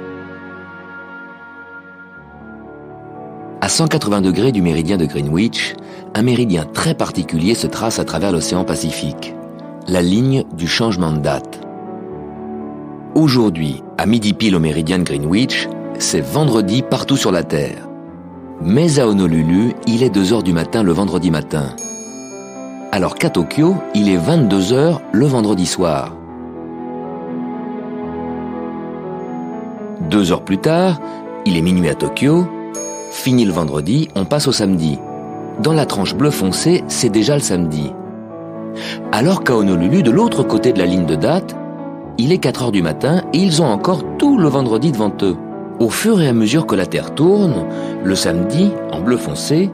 À 180 degrés du méridien de Greenwich, un méridien très particulier se trace à travers l'océan Pacifique, la ligne du changement de date. Aujourd'hui, à midi pile au méridien de Greenwich, c'est vendredi partout sur la Terre. Mais à Honolulu, il est 2 heures du matin le vendredi matin. Alors qu'à Tokyo, il est 22 heures le vendredi soir. 2 heures plus tard, il est minuit à Tokyo. Fini le vendredi, on passe au samedi. Dans la tranche bleu foncé, c'est déjà le samedi. Alors qu'à Honolulu, de l'autre côté de la ligne de date, il est 4 heures du matin et ils ont encore tout le vendredi devant eux. Au fur et à mesure que la Terre tourne, le samedi, en bleu foncé,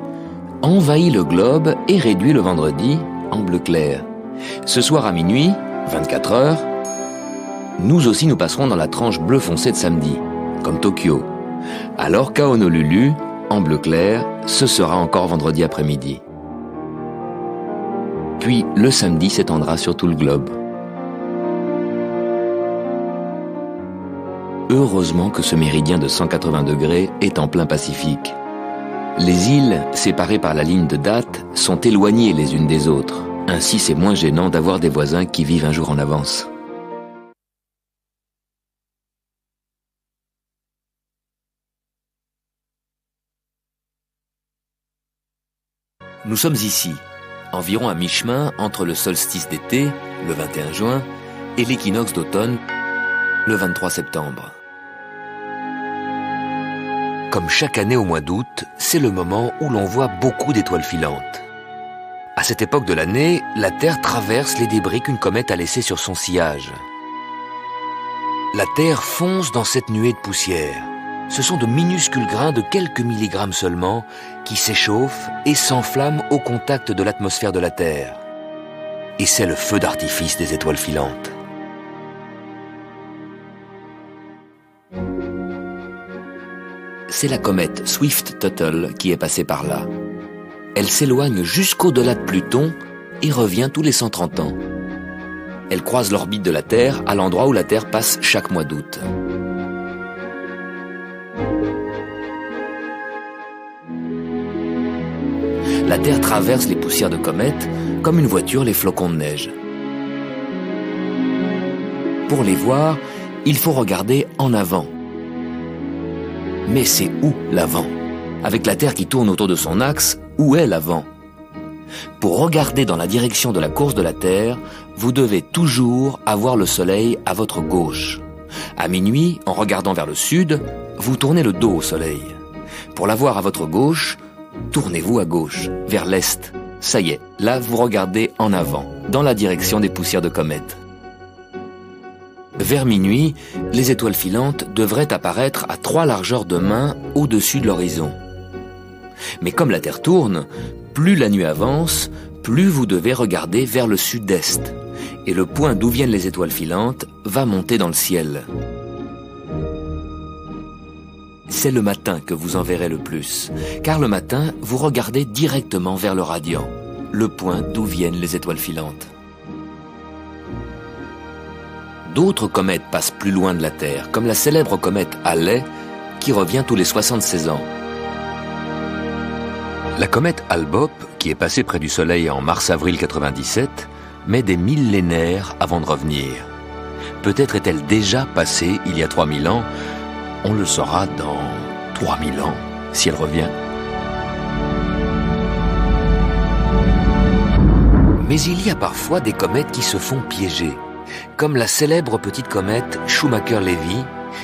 envahit le globe et réduit le vendredi en bleu clair. Ce soir à minuit, 24 heures, nous aussi nous passerons dans la tranche bleu foncé de samedi, comme Tokyo. Alors qu'à Honolulu, en bleu clair, ce sera encore vendredi après-midi. Puis le samedi s'étendra sur tout le globe. Heureusement que ce méridien de 180 degrés est en plein Pacifique. Les îles, séparées par la ligne de date, sont éloignées les unes des autres. Ainsi, c'est moins gênant d'avoir des voisins qui vivent un jour en avance. Nous sommes ici, environ à mi-chemin entre le solstice d'été, le 21 juin, et l'équinoxe d'automne, le 23 septembre. Comme chaque année au mois d'août, c'est le moment où l'on voit beaucoup d'étoiles filantes. À cette époque de l'année, la Terre traverse les débris qu'une comète a laissés sur son sillage. La Terre fonce dans cette nuée de poussière. Ce sont de minuscules grains de quelques milligrammes seulement qui s'échauffent et s'enflamment au contact de l'atmosphère de la Terre. Et c'est le feu d'artifice des étoiles filantes. C'est la comète Swift-Tuttle qui est passée par là. Elle s'éloigne jusqu'au-delà de Pluton et revient tous les 130 ans. Elle croise l'orbite de la Terre à l'endroit où la Terre passe chaque mois d'août. La Terre traverse les poussières de comètes comme une voiture les flocons de neige. Pour les voir, il faut regarder en avant. Mais c'est où l'avant? Avec la Terre qui tourne autour de son axe, où est l'avant? Pour regarder dans la direction de la course de la Terre, vous devez toujours avoir le Soleil à votre gauche. À minuit, en regardant vers le sud, vous tournez le dos au Soleil. Pour l'avoir à votre gauche, Tournez-vous à gauche, vers l'est. Ça y est, là vous regardez en avant, dans la direction des poussières de comètes. Vers minuit, les étoiles filantes devraient apparaître à 3 largeurs de main au-dessus de l'horizon. Mais comme la Terre tourne, plus la nuit avance, plus vous devez regarder vers le sud-est. Et le point d'où viennent les étoiles filantes va monter dans le ciel. C'est le matin que vous en verrez le plus, car le matin, vous regardez directement vers le radiant, le point d'où viennent les étoiles filantes. D'autres comètes passent plus loin de la Terre, comme la célèbre comète Halley, qui revient tous les 76 ans. La comète Hale-Bopp, qui est passée près du Soleil en mars-avril 97, met des millénaires avant de revenir. Peut-être est-elle déjà passée il y a 3000 ans. On le saura dans 3000 ans, si elle revient. Mais il y a parfois des comètes qui se font piéger, comme la célèbre petite comète Schumacher-Levy,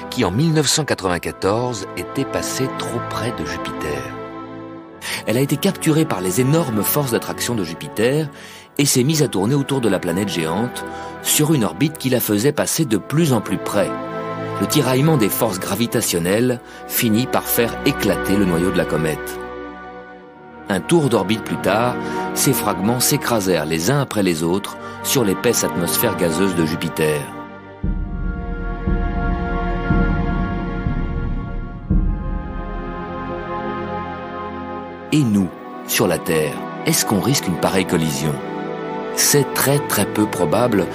qui en 1994 était passée trop près de Jupiter. Elle a été capturée par les énormes forces d'attraction de Jupiter et s'est mise à tourner autour de la planète géante sur une orbite qui la faisait passer de plus en plus près. Le tiraillement des forces gravitationnelles finit par faire éclater le noyau de la comète. Un tour d'orbite plus tard, ces fragments s'écrasèrent les uns après les autres sur l'épaisse atmosphère gazeuse de Jupiter. Et nous, sur la Terre, est-ce qu'on risque une pareille collision? C'est très peu probable,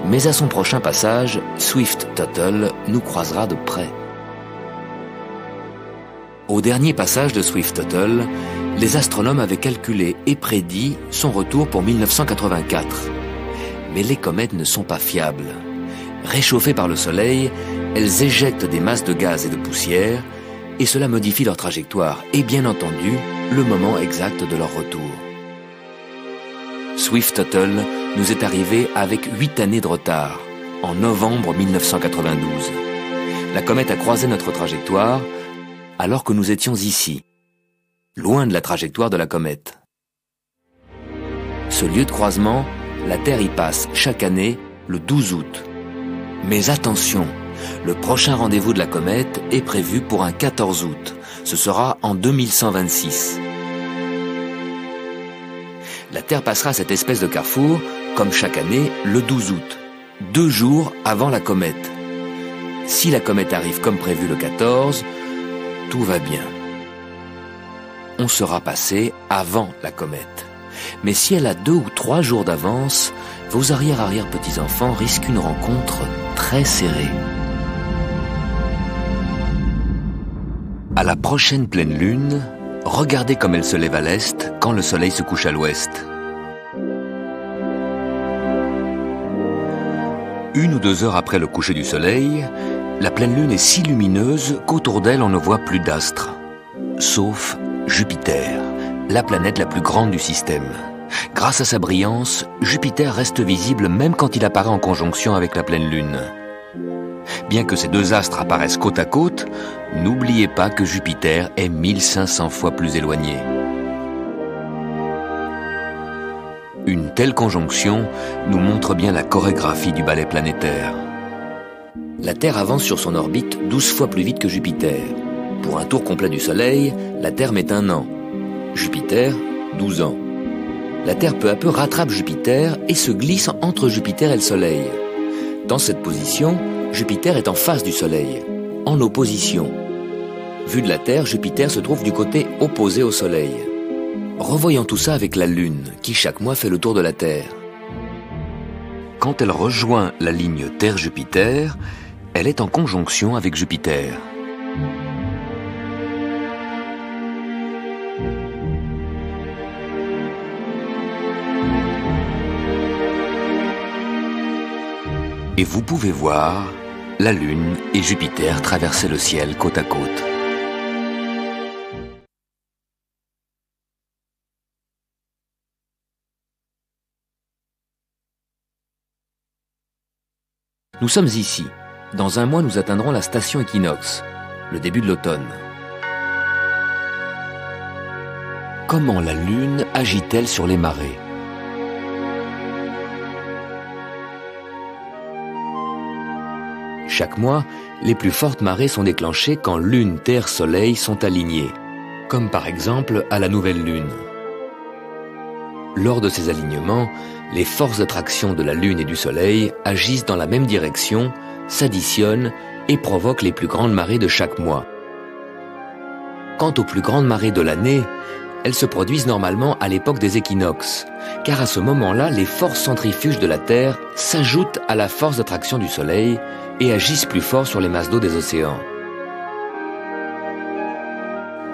mais à son prochain passage, Swift-Tuttle nous croisera de près. Au dernier passage de Swift-Tuttle, les astronomes avaient calculé et prédit son retour pour 1984. Mais les comètes ne sont pas fiables. Réchauffées par le Soleil, elles éjectent des masses de gaz et de poussière, et cela modifie leur trajectoire et bien entendu le moment exact de leur retour. Swift-Tuttle nous est arrivé avec 8 années de retard, en novembre 1992. La comète a croisé notre trajectoire alors que nous étions ici, loin de la trajectoire de la comète. Ce lieu de croisement, la Terre y passe chaque année le 12 août. Mais attention, le prochain rendez-vous de la comète est prévu pour un 14 août. Ce sera en 2126. La Terre passera cette espèce de carrefour, comme chaque année, le 12 août, 2 jours avant la comète. Si la comète arrive comme prévu le 14, tout va bien. On sera passé avant la comète. Mais si elle a 2 ou 3 jours d'avance, vos arrière-petits-enfants risquent une rencontre très serrée. À la prochaine pleine lune, regardez comme elle se lève à l'est quand le soleil se couche à l'ouest. 1 ou 2 heures après le coucher du soleil, la pleine lune est si lumineuse qu'autour d'elle on ne voit plus d'astres, sauf Jupiter, la planète la plus grande du système. Grâce à sa brillance, Jupiter reste visible même quand il apparaît en conjonction avec la pleine lune. Bien que ces 2 astres apparaissent côte à côte, n'oubliez pas que Jupiter est 1500 fois plus éloigné. Une telle conjonction nous montre bien la chorégraphie du ballet planétaire. La Terre avance sur son orbite 12 fois plus vite que Jupiter. Pour un tour complet du Soleil, la Terre met 1 an. Jupiter, 12 ans. La Terre peu à peu rattrape Jupiter et se glisse entre Jupiter et le Soleil. Dans cette position, Jupiter est en face du Soleil, en opposition. Vu de la Terre, Jupiter se trouve du côté opposé au Soleil. Revoyons tout ça avec la Lune, qui chaque mois fait le tour de la Terre. Quand elle rejoint la ligne Terre-Jupiter, elle est en conjonction avec Jupiter. Et vous pouvez voir la Lune et Jupiter traverser le ciel côte à côte. Nous sommes ici. Dans 1 mois, nous atteindrons la station équinoxe, le début de l'automne. Comment la Lune agit-elle sur les marées? Chaque mois, les plus fortes marées sont déclenchées quand Lune, Terre, Soleil sont alignés, comme par exemple à la nouvelle Lune. Lors de ces alignements, les forces d'attraction de la Lune et du Soleil agissent dans la même direction, s'additionnent et provoquent les plus grandes marées de chaque mois. Quant aux plus grandes marées de l'année, elles se produisent normalement à l'époque des équinoxes, car à ce moment-là, les forces centrifuges de la Terre s'ajoutent à la force d'attraction du Soleil et agissent plus fort sur les masses d'eau des océans.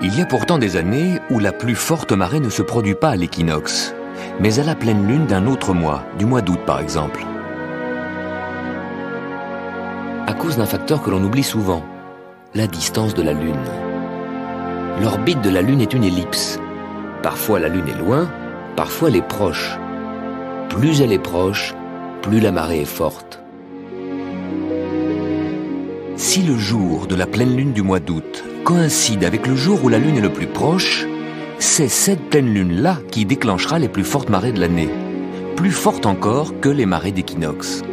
Il y a pourtant des années où la plus forte marée ne se produit pas à l'équinoxe, mais à la pleine lune d'un autre mois, du mois d'août par exemple. À cause d'un facteur que l'on oublie souvent, la distance de la Lune. L'orbite de la Lune est une ellipse. Parfois la Lune est loin, parfois elle est proche. Plus elle est proche, plus la marée est forte. Si le jour de la pleine lune du mois d'août coïncide avec le jour où la Lune est le plus proche, c'est cette pleine lune-là qui déclenchera les plus fortes marées de l'année, plus fortes encore que les marées d'équinoxe.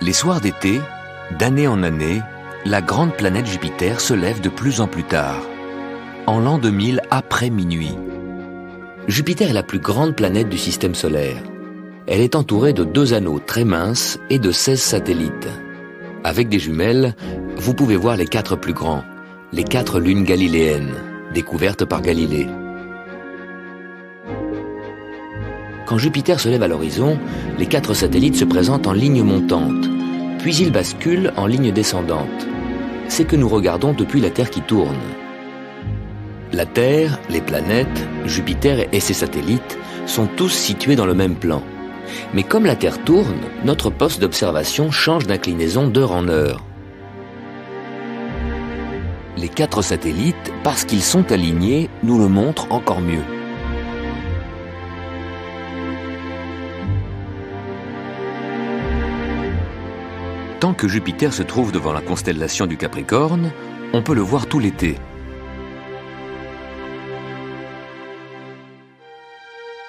Les soirs d'été, d'année en année, la grande planète Jupiter se lève de plus en plus tard, en l'an 2000 après minuit. Jupiter est la plus grande planète du système solaire. Elle est entourée de 2 anneaux très minces et de 16 satellites. Avec des jumelles, vous pouvez voir les 4 plus grands, les 4 lunes galiléennes, découvertes par Galilée. Quand Jupiter se lève à l'horizon, les 4 satellites se présentent en ligne montante, puis ils basculent en ligne descendante. C'est que nous regardons depuis la Terre qui tourne. La Terre, les planètes, Jupiter et ses satellites sont tous situés dans le même plan. Mais comme la Terre tourne, notre poste d'observation change d'inclinaison d'heure en heure. Les 4 satellites, parce qu'ils sont alignés, nous le montrent encore mieux. Tant que Jupiter se trouve devant la constellation du Capricorne, on peut le voir tout l'été.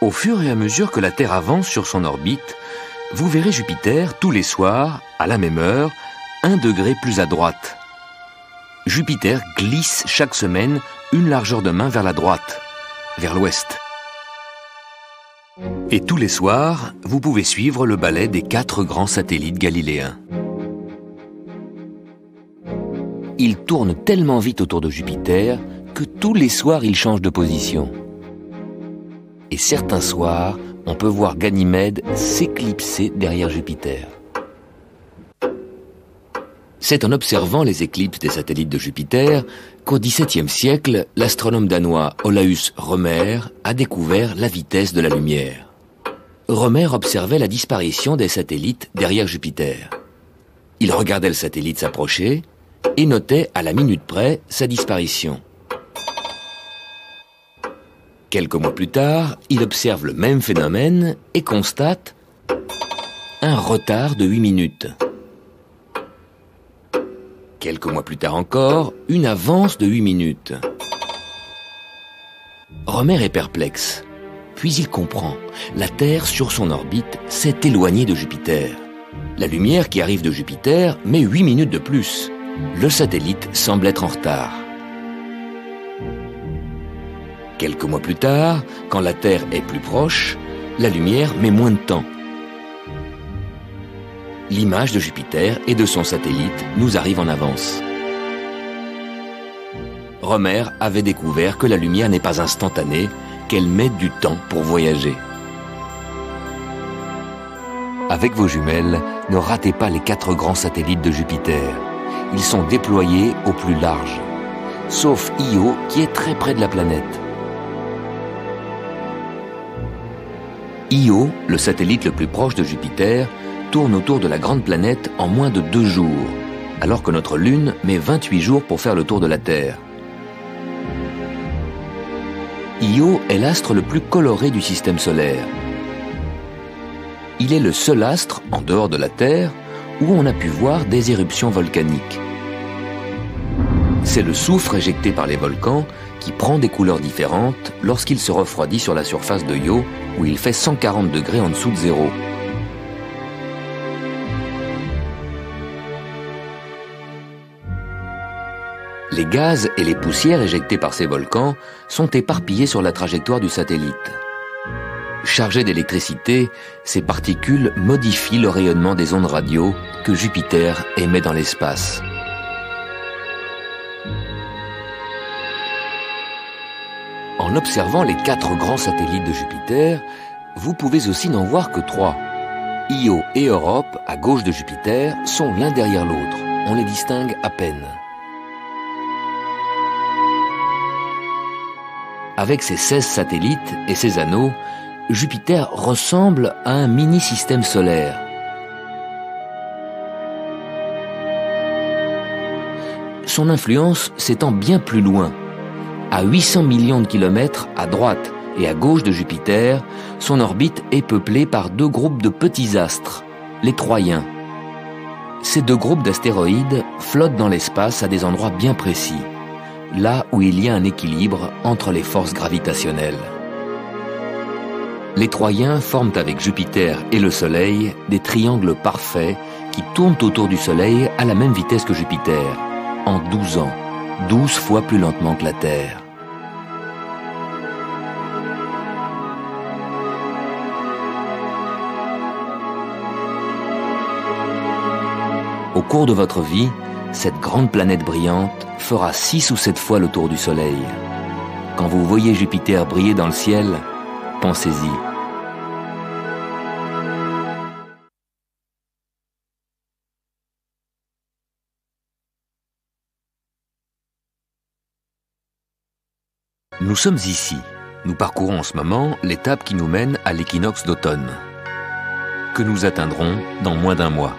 Au fur et à mesure que la Terre avance sur son orbite, vous verrez Jupiter tous les soirs, à la même heure, 1 degré plus à droite. Jupiter glisse chaque semaine une largeur de main vers la droite, vers l'ouest. Et tous les soirs, vous pouvez suivre le balai des 4 grands satellites galiléens. Ils tournent tellement vite autour de Jupiter que tous les soirs ils changent de position. Et certains soirs, on peut voir Ganymède s'éclipser derrière Jupiter. C'est en observant les éclipses des satellites de Jupiter qu'au XVIIe siècle, l'astronome danois Olaus Rømer a découvert la vitesse de la lumière. Rømer observait la disparition des satellites derrière Jupiter. Il regardait le satellite s'approcher et notait à la minute près sa disparition. Quelques mois plus tard, il observe le même phénomène et constate un retard de 8 minutes. Quelques mois plus tard encore, une avance de 8 minutes. Rømer est perplexe. Puis il comprend. La Terre, sur son orbite, s'est éloignée de Jupiter. La lumière qui arrive de Jupiter met 8 minutes de plus. Le satellite semble être en retard. Quelques mois plus tard, quand la Terre est plus proche, la lumière met moins de temps. L'image de Jupiter et de son satellite nous arrive en avance. Rømer avait découvert que la lumière n'est pas instantanée, qu'elle met du temps pour voyager. Avec vos jumelles, ne ratez pas les 4 grands satellites de Jupiter. Ils sont déployés au plus large, sauf Io qui est très près de la planète. Io, le satellite le plus proche de Jupiter, tourne autour de la grande planète en moins de 2 jours, alors que notre Lune met 28 jours pour faire le tour de la Terre. Io est l'astre le plus coloré du système solaire. Il est le seul astre, en dehors de la Terre, où on a pu voir des éruptions volcaniques. C'est le soufre éjecté par les volcans qui prend des couleurs différentes lorsqu'il se refroidit sur la surface de Io, où il fait 140 degrés en dessous de zéro. Les gaz et les poussières éjectés par ces volcans sont éparpillés sur la trajectoire du satellite. Chargés d'électricité, ces particules modifient le rayonnement des ondes radio que Jupiter émet dans l'espace. En observant les 4 grands satellites de Jupiter, vous pouvez aussi n'en voir que 3. Io et Europe, à gauche de Jupiter, sont l'un derrière l'autre. On les distingue à peine. Avec ses 16 satellites et ses anneaux, Jupiter ressemble à un mini-système solaire. Son influence s'étend bien plus loin. À 800 millions de kilomètres à droite et à gauche de Jupiter, son orbite est peuplée par 2 groupes de petits astres, les Troyens. Ces 2 groupes d'astéroïdes flottent dans l'espace à des endroits bien précis, là où il y a un équilibre entre les forces gravitationnelles. Les Troyens forment avec Jupiter et le Soleil des triangles parfaits qui tournent autour du Soleil à la même vitesse que Jupiter, en 12 ans, 12 fois plus lentement que la Terre. Au cours de votre vie, cette grande planète brillante fera 6 ou 7 fois le tour du Soleil. Quand vous voyez Jupiter briller dans le ciel, pensez-y. Nous sommes ici. Nous parcourons en ce moment l'étape qui nous mène à l'équinoxe d'automne, que nous atteindrons dans moins d'1 mois.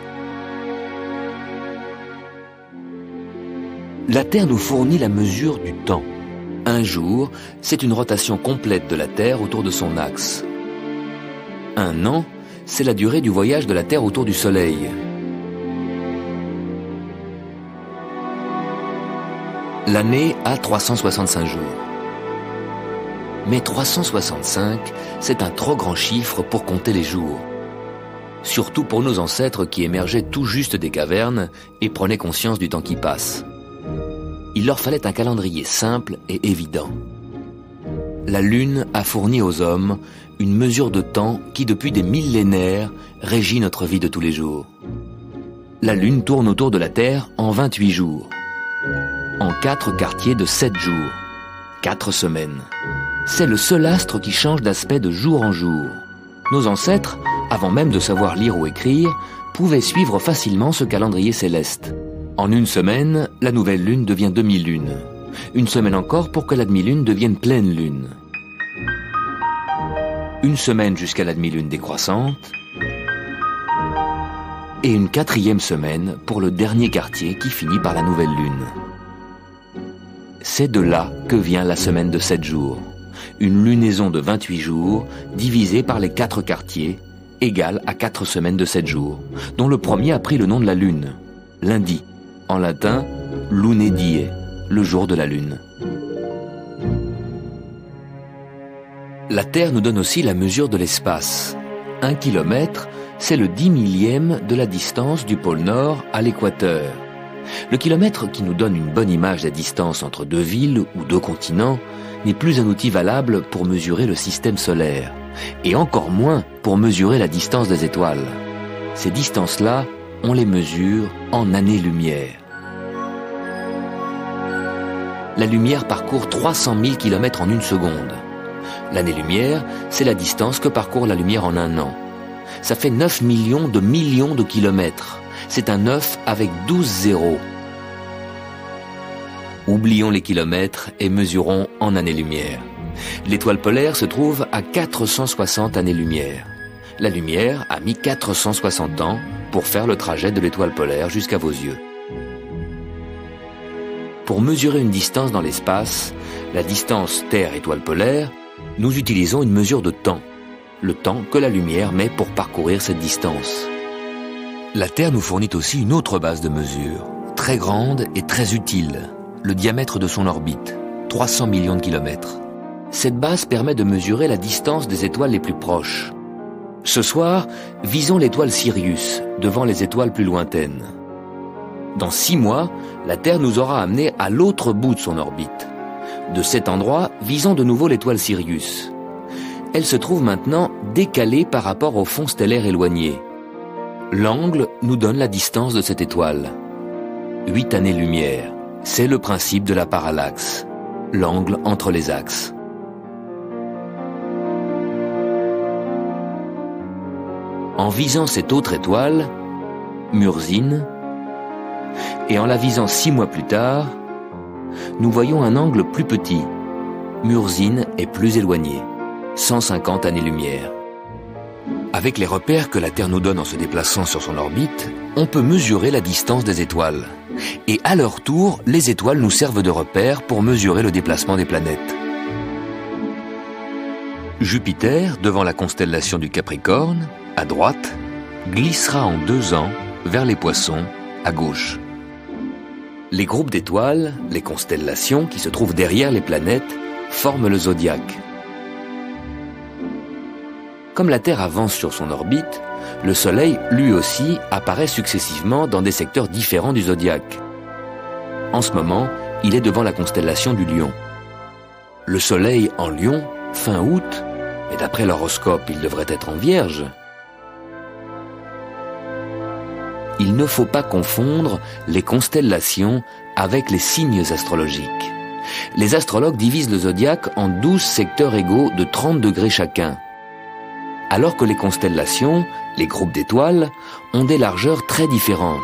La Terre nous fournit la mesure du temps. Un jour, c'est une rotation complète de la Terre autour de son axe. Un an, c'est la durée du voyage de la Terre autour du Soleil. L'année a 365 jours. Mais 365, c'est un trop grand chiffre pour compter les jours. Surtout pour nos ancêtres qui émergeaient tout juste des cavernes et prenaient conscience du temps qui passe. Il leur fallait un calendrier simple et évident. La Lune a fourni aux hommes une mesure de temps qui, depuis des millénaires, régit notre vie de tous les jours. La Lune tourne autour de la Terre en 28 jours, en 4 quartiers de 7 jours, 4 semaines. C'est le seul astre qui change d'aspect de jour en jour. Nos ancêtres, avant même de savoir lire ou écrire, pouvaient suivre facilement ce calendrier céleste. En 1 semaine, la nouvelle lune devient demi-lune. 1 semaine encore pour que la demi-lune devienne pleine lune. 1 semaine jusqu'à la demi-lune décroissante. Et une 4e semaine pour le dernier quartier qui finit par la nouvelle lune. C'est de là que vient la semaine de 7 jours. Une lunaison de 28 jours divisée par les 4 quartiers, égale à 4 semaines de 7 jours, dont le premier a pris le nom de la lune, lundi. En latin, lune die, le jour de la lune. La Terre nous donne aussi la mesure de l'espace. 1 kilomètre, c'est le 10 millième de la distance du pôle Nord à l'équateur. Le kilomètre qui nous donne une bonne image des distances entre 2 villes ou 2 continents n'est plus un outil valable pour mesurer le système solaire, et encore moins pour mesurer la distance des étoiles. Ces distances-là, on les mesure en années-lumière. La lumière parcourt 300 000 km en 1 seconde. L'année-lumière, c'est la distance que parcourt la lumière en 1 an. Ça fait 9 millions de kilomètres. C'est un 9 avec 12 zéros. Oublions les kilomètres et mesurons en années-lumière. L'étoile polaire se trouve à 460 années-lumière. La lumière a mis 460 ans pour faire le trajet de l'étoile polaire jusqu'à vos yeux. Pour mesurer une distance dans l'espace, la distance Terre-étoile polaire, nous utilisons une mesure de temps, le temps que la lumière met pour parcourir cette distance. La Terre nous fournit aussi une autre base de mesure, très grande et très utile, le diamètre de son orbite, 300 millions de kilomètres. Cette base permet de mesurer la distance des étoiles les plus proches. Ce soir, visons l'étoile Sirius, devant les étoiles plus lointaines. Dans 6 mois, la Terre nous aura amenés à l'autre bout de son orbite. De cet endroit, visons de nouveau l'étoile Sirius. Elle se trouve maintenant décalée par rapport au fond stellaire éloigné. L'angle nous donne la distance de cette étoile. 8 années-lumière. C'est le principe de la parallaxe, l'angle entre les axes. En visant cette autre étoile, Murzine, et en la visant 6 mois plus tard, nous voyons un angle plus petit. Murzine est plus éloigné, 150 années-lumière. Avec les repères que la Terre nous donne en se déplaçant sur son orbite, on peut mesurer la distance des étoiles. Et à leur tour, les étoiles nous servent de repères pour mesurer le déplacement des planètes. Jupiter, devant la constellation du Capricorne, à droite, glissera en 2 ans vers les Poissons, à gauche. Les groupes d'étoiles, les constellations qui se trouvent derrière les planètes, forment le zodiaque. Comme la Terre avance sur son orbite, le Soleil, lui aussi, apparaît successivement dans des secteurs différents du zodiaque. En ce moment, il est devant la constellation du Lion. Le Soleil en Lion, fin août, et d'après l'horoscope, il devrait être en Vierge. Il ne faut pas confondre les constellations avec les signes astrologiques. Les astrologues divisent le zodiaque en 12 secteurs égaux de 30 degrés chacun, alors que les constellations, les groupes d'étoiles, ont des largeurs très différentes.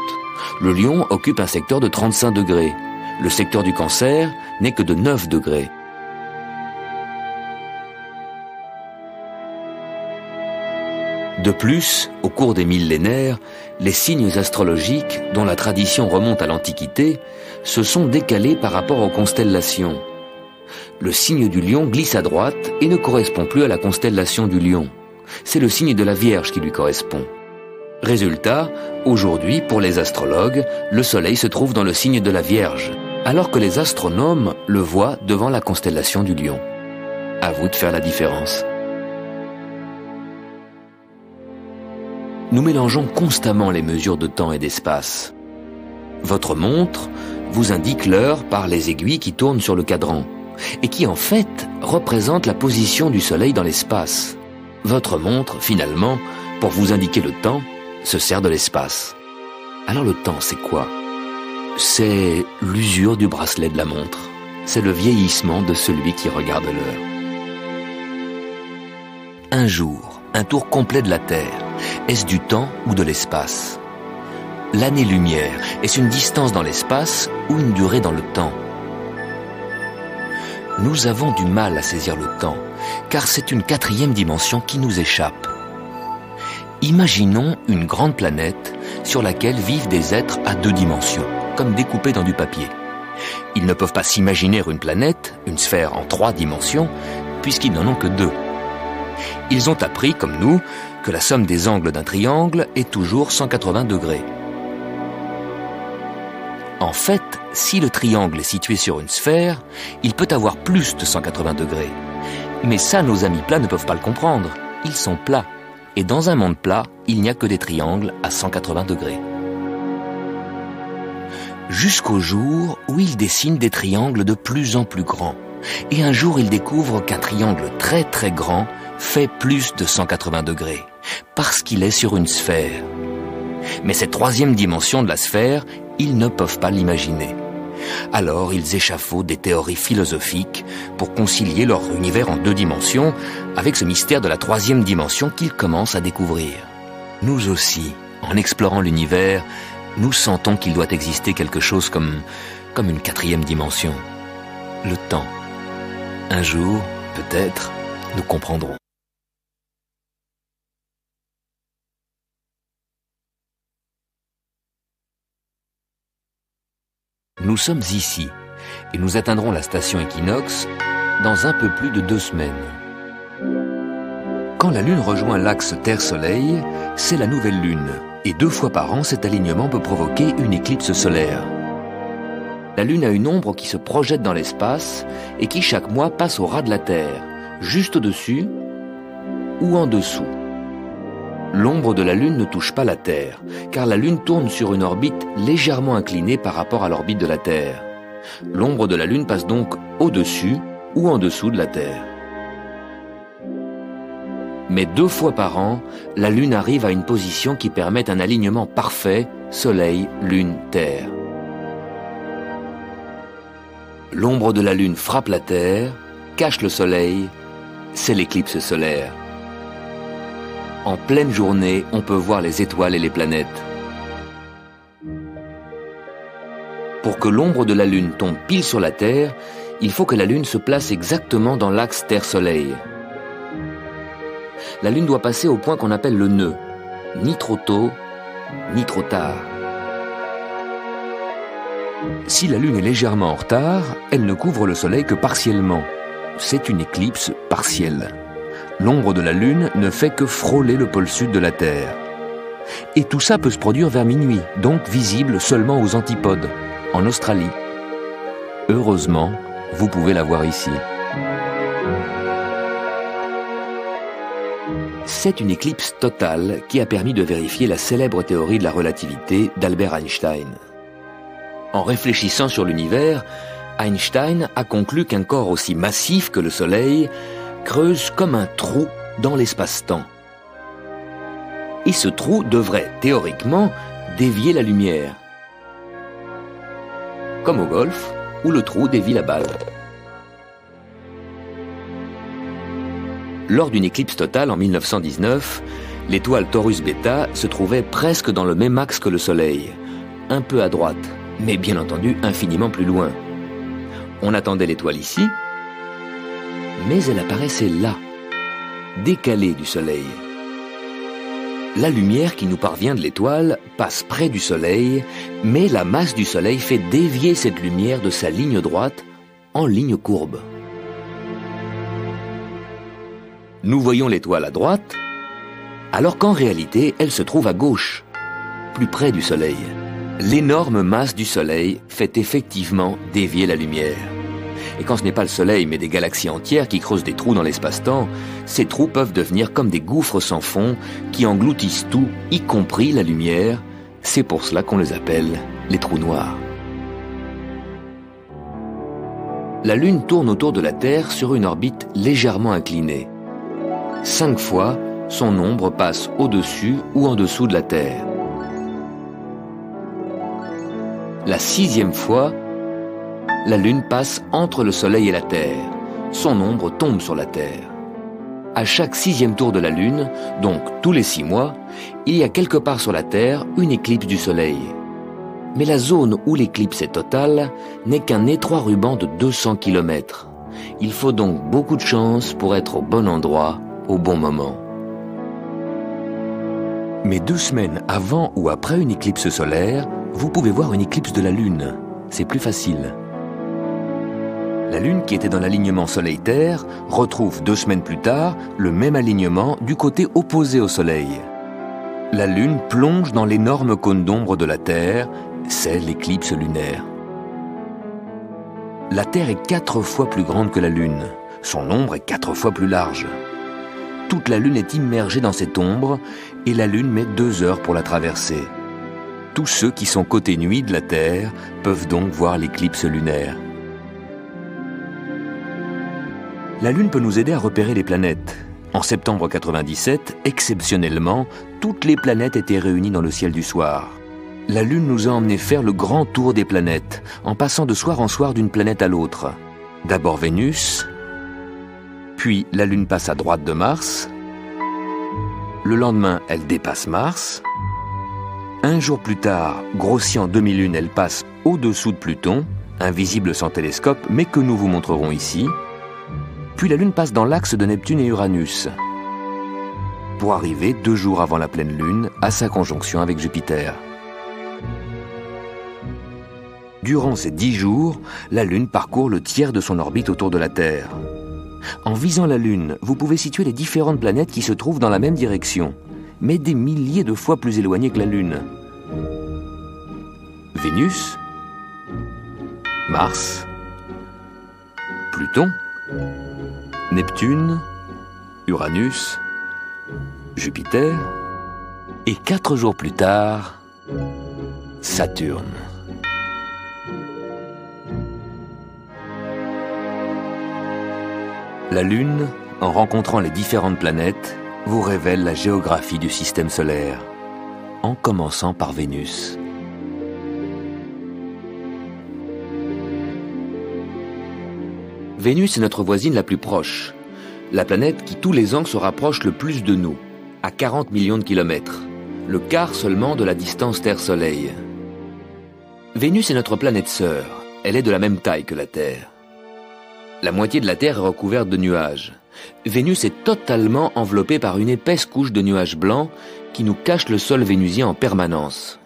Le Lion occupe un secteur de 35 degrés. Le secteur du Cancer n'est que de 9 degrés. De plus, au cours des millénaires, les signes astrologiques, dont la tradition remonte à l'Antiquité, se sont décalés par rapport aux constellations. Le signe du Lion glisse à droite et ne correspond plus à la constellation du Lion. C'est le signe de la Vierge qui lui correspond. Résultat, aujourd'hui, pour les astrologues, le Soleil se trouve dans le signe de la Vierge, alors que les astronomes le voient devant la constellation du Lion. À vous de faire la différence. Nous mélangeons constamment les mesures de temps et d'espace. Votre montre vous indique l'heure par les aiguilles qui tournent sur le cadran, et qui en fait représentent la position du Soleil dans l'espace. Votre montre, finalement, pour vous indiquer le temps, se sert de l'espace. Alors le temps, c'est quoi? C'est l'usure du bracelet de la montre. C'est le vieillissement de celui qui regarde l'heure. Un jour, un tour complet de la Terre. Est-ce du temps ou de l'espace? L'année-lumière, est-ce une distance dans l'espace ou une durée dans le temps? Nous avons du mal à saisir le temps, car c'est une 4e dimension qui nous échappe. Imaginons une grande planète sur laquelle vivent des êtres à 2 dimensions, comme découpés dans du papier. Ils ne peuvent pas s'imaginer une planète, une sphère en 3 dimensions, puisqu'ils n'en ont que 2. Ils ont appris, comme nous, que la somme des angles d'un triangle est toujours 180 degrés. En fait, si le triangle est situé sur une sphère, il peut avoir plus de 180 degrés. Mais ça, nos amis plats ne peuvent pas le comprendre. Ils sont plats. Et dans un monde plat, il n'y a que des triangles à 180 degrés. Jusqu'au jour où ils dessinent des triangles de plus en plus grands. Et un jour, ils découvrent qu'un triangle très très grand fait plus de 180 degrés, parce qu'il est sur une sphère. Mais cette 3e dimension de la sphère, ils ne peuvent pas l'imaginer. Alors ils échafaudent des théories philosophiques pour concilier leur univers en 2 dimensions avec ce mystère de la 3e dimension qu'ils commencent à découvrir. Nous aussi, en explorant l'univers, nous sentons qu'il doit exister quelque chose comme une 4e dimension. Le temps. Un jour, peut-être, nous comprendrons. Nous sommes ici, et nous atteindrons la station équinoxe dans un peu plus de 2 semaines. Quand la Lune rejoint l'axe Terre-Soleil, c'est la nouvelle Lune, et 2 fois par an, cet alignement peut provoquer une éclipse solaire. La Lune a une ombre qui se projette dans l'espace et qui chaque mois passe au ras de la Terre, juste au-dessus ou en dessous. L'ombre de la Lune ne touche pas la Terre, car la Lune tourne sur une orbite légèrement inclinée par rapport à l'orbite de la Terre. L'ombre de la Lune passe donc au-dessus ou en dessous de la Terre. Mais 2 fois par an, la Lune arrive à une position qui permet un alignement parfait, Soleil, Lune, Terre. L'ombre de la Lune frappe la Terre, cache le Soleil, c'est l'éclipse solaire. En pleine journée, on peut voir les étoiles et les planètes. Pour que l'ombre de la Lune tombe pile sur la Terre, il faut que la Lune se place exactement dans l'axe Terre-Soleil. La Lune doit passer au point qu'on appelle le nœud, ni trop tôt, ni trop tard. Si la Lune est légèrement en retard, elle ne couvre le Soleil que partiellement. C'est une éclipse partielle. L'ombre de la Lune ne fait que frôler le pôle sud de la Terre. Et tout ça peut se produire vers minuit, donc visible seulement aux antipodes, en Australie. Heureusement, vous pouvez la voir ici. C'est une éclipse totale qui a permis de vérifier la célèbre théorie de la relativité d'Albert Einstein. En réfléchissant sur l'univers, Einstein a conclu qu'un corps aussi massif que le Soleil creuse comme un trou dans l'espace-temps. Et ce trou devrait, théoriquement, dévier la lumière. Comme au golf, où le trou dévie la balle. Lors d'une éclipse totale en 1919, l'étoile Taurus Beta se trouvait presque dans le même axe que le Soleil, un peu à droite, mais bien entendu infiniment plus loin. On attendait l'étoile ici, mais elle apparaissait là, décalée du Soleil. La lumière qui nous parvient de l'étoile passe près du Soleil, mais la masse du Soleil fait dévier cette lumière de sa ligne droite en ligne courbe. Nous voyons l'étoile à droite, alors qu'en réalité, elle se trouve à gauche, plus près du Soleil. L'énorme masse du Soleil fait effectivement dévier la lumière. Et quand ce n'est pas le Soleil, mais des galaxies entières qui creusent des trous dans l'espace-temps, ces trous peuvent devenir comme des gouffres sans fond qui engloutissent tout, y compris la lumière. C'est pour cela qu'on les appelle les trous noirs. La Lune tourne autour de la Terre sur une orbite légèrement inclinée. 5 fois, son ombre passe au-dessus ou en dessous de la Terre. La 6e fois, la Lune passe entre le Soleil et la Terre. Son ombre tombe sur la Terre. À chaque 6e tour de la Lune, donc tous les 6 mois, il y a quelque part sur la Terre une éclipse du Soleil. Mais la zone où l'éclipse est totale n'est qu'un étroit ruban de 200 km. Il faut donc beaucoup de chance pour être au bon endroit, au bon moment. Mais 2 semaines avant ou après une éclipse solaire, vous pouvez voir une éclipse de la Lune. C'est plus facile. La Lune, qui était dans l'alignement Soleil-Terre, retrouve 2 semaines plus tard le même alignement du côté opposé au Soleil. La Lune plonge dans l'énorme cône d'ombre de la Terre, c'est l'éclipse lunaire. La Terre est 4 fois plus grande que la Lune. Son ombre est 4 fois plus large. Toute la Lune est immergée dans cette ombre et la Lune met 2 heures pour la traverser. Tous ceux qui sont côté nuit de la Terre peuvent donc voir l'éclipse lunaire. La Lune peut nous aider à repérer les planètes. En septembre 97, exceptionnellement, toutes les planètes étaient réunies dans le ciel du soir. La Lune nous a emmenés faire le grand tour des planètes, en passant de soir en soir d'une planète à l'autre. D'abord Vénus, puis la Lune passe à droite de Mars. Le lendemain, elle dépasse Mars. Un jour plus tard, grossie en demi-lune, elle passe au-dessous de Pluton, invisible sans télescope, mais que nous vous montrerons ici. Puis la Lune passe dans l'axe de Neptune et Uranus, pour arriver 2 jours avant la pleine Lune à sa conjonction avec Jupiter. Durant ces 10 jours, la Lune parcourt le tiers de son orbite autour de la Terre. En visant la Lune, vous pouvez situer les différentes planètes qui se trouvent dans la même direction, mais des milliers de fois plus éloignées que la Lune. Vénus, Mars, Pluton, Neptune, Uranus, Jupiter, et 4 jours plus tard, Saturne. La Lune, en rencontrant les différentes planètes, vous révèle la géographie du système solaire, en commençant par Vénus. Vénus est notre voisine la plus proche, la planète qui tous les ans se rapproche le plus de nous, à 40 millions de kilomètres, le quart seulement de la distance Terre-Soleil. Vénus est notre planète sœur, elle est de la même taille que la Terre. La moitié de la Terre est recouverte de nuages. Vénus est totalement enveloppée par une épaisse couche de nuages blancs qui nous cache le sol vénusien en permanence.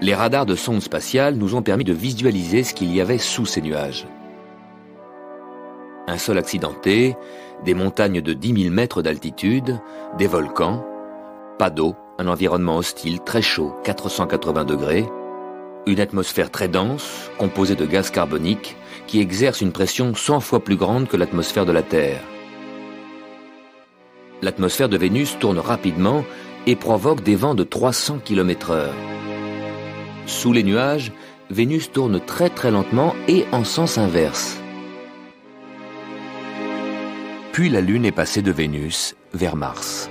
Les radars de sondes spatiales nous ont permis de visualiser ce qu'il y avait sous ces nuages. Un sol accidenté, des montagnes de 10 000 mètres d'altitude, des volcans, pas d'eau, un environnement hostile très chaud, 480 degrés, une atmosphère très dense, composée de gaz carbonique, qui exerce une pression 100 fois plus grande que l'atmosphère de la Terre. L'atmosphère de Vénus tourne rapidement et provoque des vents de 300 km/h. Sous les nuages, Vénus tourne très lentement et en sens inverse. Puis la Lune est passée de Vénus vers Mars.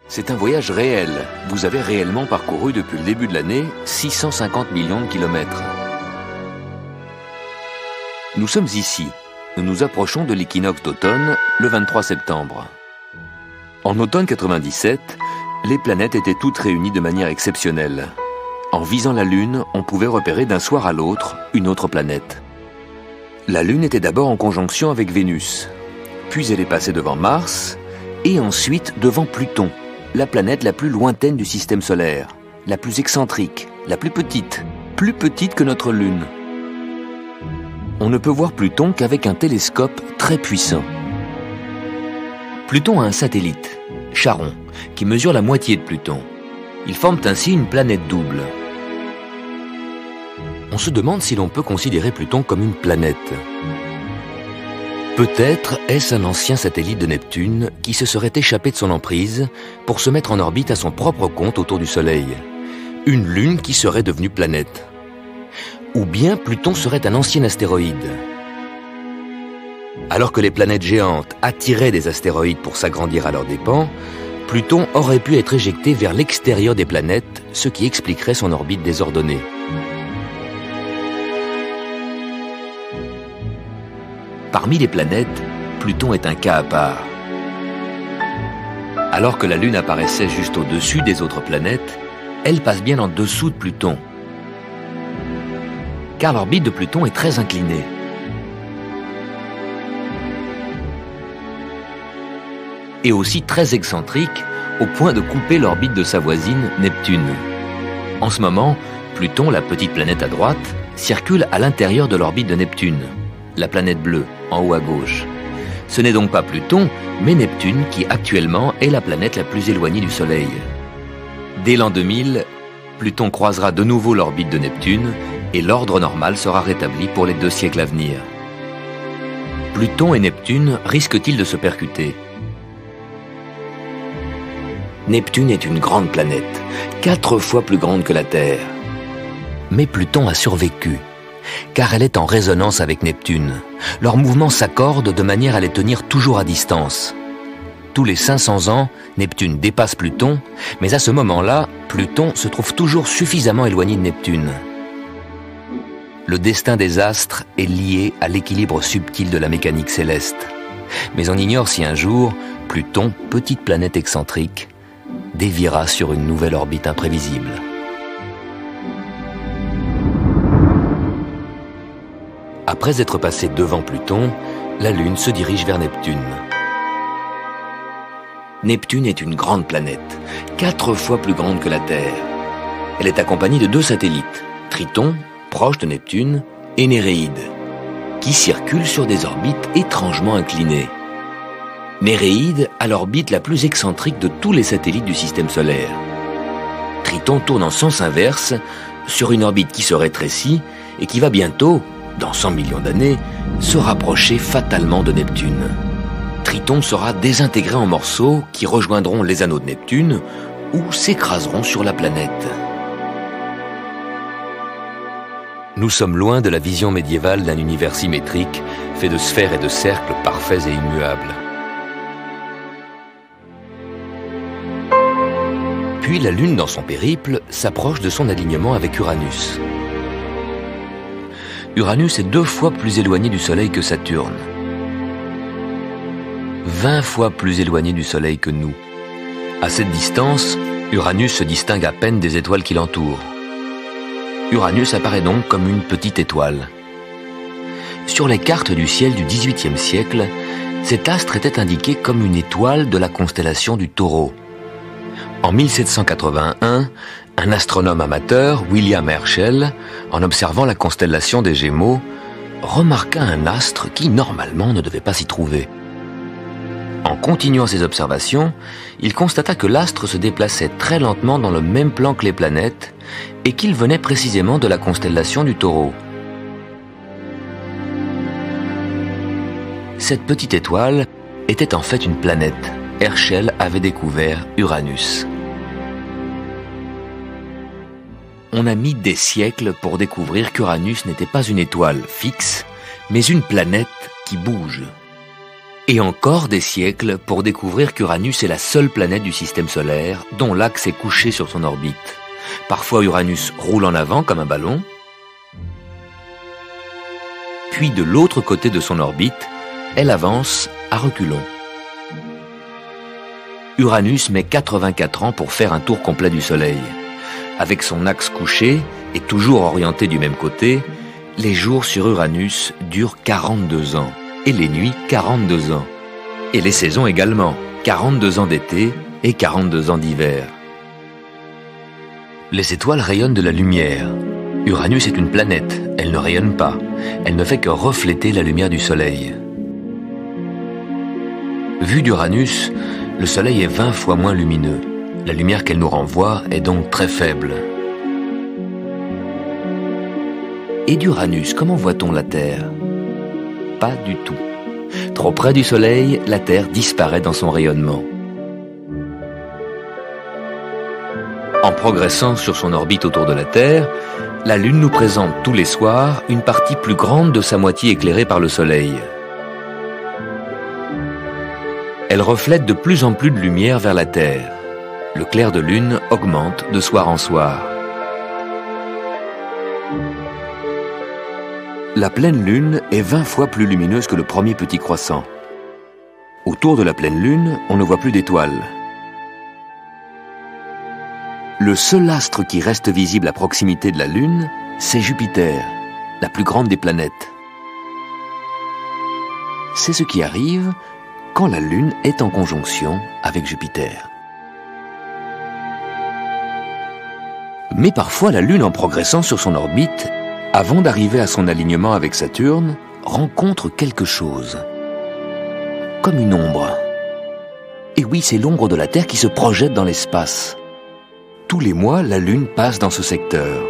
C'est un voyage réel. Vous avez réellement parcouru depuis le début de l'année 650 millions de kilomètres. Nous sommes ici. Nous nous approchons de l'équinoxe d'automne, le 23 septembre. En automne 97, les planètes étaient toutes réunies de manière exceptionnelle. En visant la Lune, on pouvait repérer d'un soir à l'autre une autre planète. La Lune était d'abord en conjonction avec Vénus, puis elle est passée devant Mars, et ensuite devant Pluton, la planète la plus lointaine du système solaire, la plus excentrique, la plus petite que notre Lune. On ne peut voir Pluton qu'avec un télescope très puissant. Pluton a un satellite, Charon, qui mesure la moitié de Pluton. Ils forment ainsi une planète double. On se demande si l'on peut considérer Pluton comme une planète. Peut-être est-ce un ancien satellite de Neptune qui se serait échappé de son emprise pour se mettre en orbite à son propre compte autour du Soleil. Une lune qui serait devenue planète. Ou bien Pluton serait un ancien astéroïde. Alors que les planètes géantes attiraient des astéroïdes pour s'agrandir à leurs dépens, Pluton aurait pu être éjecté vers l'extérieur des planètes, ce qui expliquerait son orbite désordonnée. Parmi les planètes, Pluton est un cas à part. Alors que la Lune apparaissait juste au-dessus des autres planètes, elle passe bien en dessous de Pluton. Car l'orbite de Pluton est très inclinée. Et aussi très excentrique, au point de couper l'orbite de sa voisine, Neptune. En ce moment, Pluton, la petite planète à droite, circule à l'intérieur de l'orbite de Neptune, la planète bleue, en haut à gauche. Ce n'est donc pas Pluton, mais Neptune qui actuellement est la planète la plus éloignée du Soleil. Dès l'an 2000, Pluton croisera de nouveau l'orbite de Neptune et l'ordre normal sera rétabli pour les 2 siècles à venir. Pluton et Neptune risquent-ils de se percuter? Neptune est une grande planète, 4 fois plus grande que la Terre. Mais Pluton a survécu, car elle est en résonance avec Neptune. Leurs mouvements s'accordent de manière à les tenir toujours à distance. Tous les 500 ans, Neptune dépasse Pluton, mais à ce moment-là, Pluton se trouve toujours suffisamment éloigné de Neptune. Le destin des astres est lié à l'équilibre subtil de la mécanique céleste. Mais on ignore si un jour, Pluton, petite planète excentrique, déviera sur une nouvelle orbite imprévisible. Après être passée devant Pluton, la Lune se dirige vers Neptune. Neptune est une grande planète, 4 fois plus grande que la Terre. Elle est accompagnée de 2 satellites, Triton, proche de Neptune, et Néréide, qui circulent sur des orbites étrangement inclinées. Néréide a l'orbite la plus excentrique de tous les satellites du système solaire. Triton tourne en sens inverse sur une orbite qui se rétrécit et qui va bientôt, dans 100 millions d'années, se rapprocher fatalement de Neptune. Triton sera désintégré en morceaux qui rejoindront les anneaux de Neptune ou s'écraseront sur la planète. Nous sommes loin de la vision médiévale d'un univers symétrique, fait de sphères et de cercles parfaits et immuables. Puis la Lune, dans son périple, s'approche de son alignement avec Uranus. Uranus est 2 fois plus éloigné du Soleil que Saturne. 20 fois plus éloigné du Soleil que nous. À cette distance, Uranus se distingue à peine des étoiles qui l'entourent. Uranus apparaît donc comme une petite étoile. Sur les cartes du ciel du XVIIIe siècle, cet astre était indiqué comme une étoile de la constellation du Taureau. En 1781, un astronome amateur, William Herschel, en observant la constellation des Gémeaux, remarqua un astre qui normalement ne devait pas s'y trouver. En continuant ses observations, il constata que l'astre se déplaçait très lentement dans le même plan que les planètes et qu'il venait précisément de la constellation du Taureau. Cette petite étoile était en fait une planète. Herschel avait découvert Uranus. On a mis des siècles pour découvrir qu'Uranus n'était pas une étoile fixe, mais une planète qui bouge. Et encore des siècles pour découvrir qu'Uranus est la seule planète du système solaire dont l'axe est couché sur son orbite. Parfois Uranus roule en avant comme un ballon, puis de l'autre côté de son orbite, elle avance à reculons. Uranus met 84 ans pour faire un tour complet du Soleil. Avec son axe couché et toujours orienté du même côté, les jours sur Uranus durent 42 ans et les nuits 42 ans. Et les saisons également, 42 ans d'été et 42 ans d'hiver. Les étoiles rayonnent de la lumière. Uranus est une planète, elle ne rayonne pas. Elle ne fait que refléter la lumière du Soleil. Vu d'Uranus, le Soleil est 20 fois moins lumineux. La lumière qu'elle nous renvoie est donc très faible. Et d'Uranus, comment voit-on la Terre? Pas du tout. Trop près du Soleil, la Terre disparaît dans son rayonnement. En progressant sur son orbite autour de la Terre, la Lune nous présente tous les soirs une partie plus grande de sa moitié éclairée par le Soleil. Elle reflète de plus en plus de lumière vers la Terre. Le clair de lune augmente de soir en soir. La pleine lune est 20 fois plus lumineuse que le premier petit croissant. Autour de la pleine lune, on ne voit plus d'étoiles. Le seul astre qui reste visible à proximité de la Lune, c'est Jupiter, la plus grande des planètes. C'est ce qui arrive quand la Lune est en conjonction avec Jupiter. Mais parfois la Lune, en progressant sur son orbite, avant d'arriver à son alignement avec Saturne, rencontre quelque chose. Comme une ombre. Et oui, c'est l'ombre de la Terre qui se projette dans l'espace. Tous les mois, la Lune passe dans ce secteur.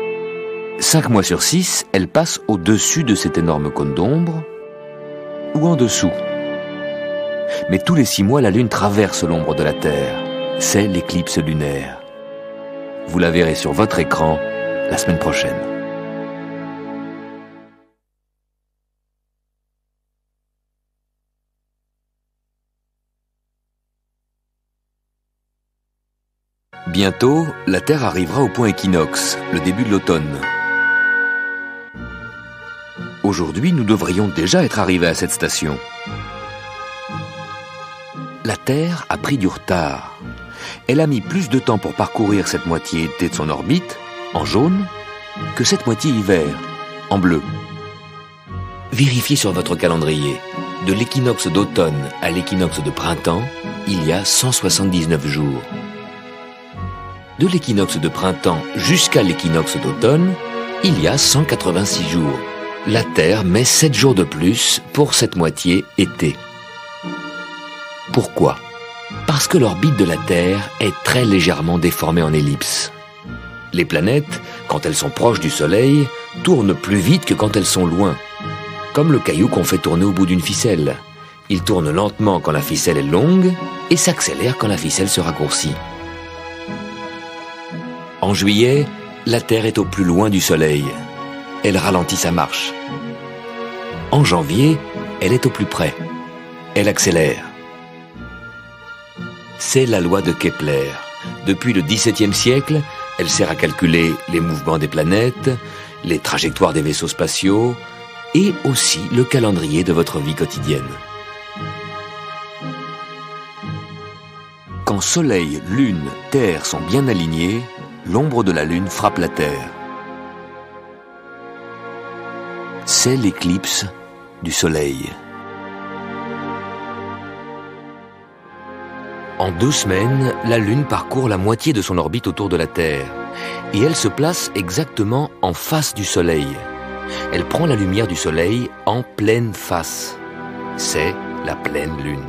5 mois sur 6, elle passe au-dessus de cet énorme cône d'ombre, ou en dessous. Mais tous les 6 mois, la Lune traverse l'ombre de la Terre. C'est l'éclipse lunaire. Vous la verrez sur votre écran la semaine prochaine. Bientôt, la Terre arrivera au point équinoxe, le début de l'automne. Aujourd'hui, nous devrions déjà être arrivés à cette station. La Terre a pris du retard. Elle a mis plus de temps pour parcourir cette moitié été de son orbite, en jaune, que cette moitié hiver, en bleu. Vérifiez sur votre calendrier. De l'équinoxe d'automne à l'équinoxe de printemps, il y a 179 jours. De l'équinoxe de printemps jusqu'à l'équinoxe d'automne, il y a 186 jours. La Terre met 7 jours de plus pour cette moitié été. Pourquoi? Parce que l'orbite de la Terre est très légèrement déformée en ellipse. Les planètes, quand elles sont proches du Soleil, tournent plus vite que quand elles sont loin. Comme le caillou qu'on fait tourner au bout d'une ficelle. Il tourne lentement quand la ficelle est longue et s'accélère quand la ficelle se raccourcit. En juillet, la Terre est au plus loin du Soleil. Elle ralentit sa marche. En janvier, elle est au plus près. Elle accélère. C'est la loi de Kepler. Depuis le XVIIe siècle, elle sert à calculer les mouvements des planètes, les trajectoires des vaisseaux spatiaux et aussi le calendrier de votre vie quotidienne. Quand Soleil, Lune, Terre sont bien alignés, l'ombre de la Lune frappe la Terre. C'est l'éclipse du Soleil. En 2 semaines, la Lune parcourt la moitié de son orbite autour de la Terre et elle se place exactement en face du Soleil. Elle prend la lumière du Soleil en pleine face. C'est la pleine Lune.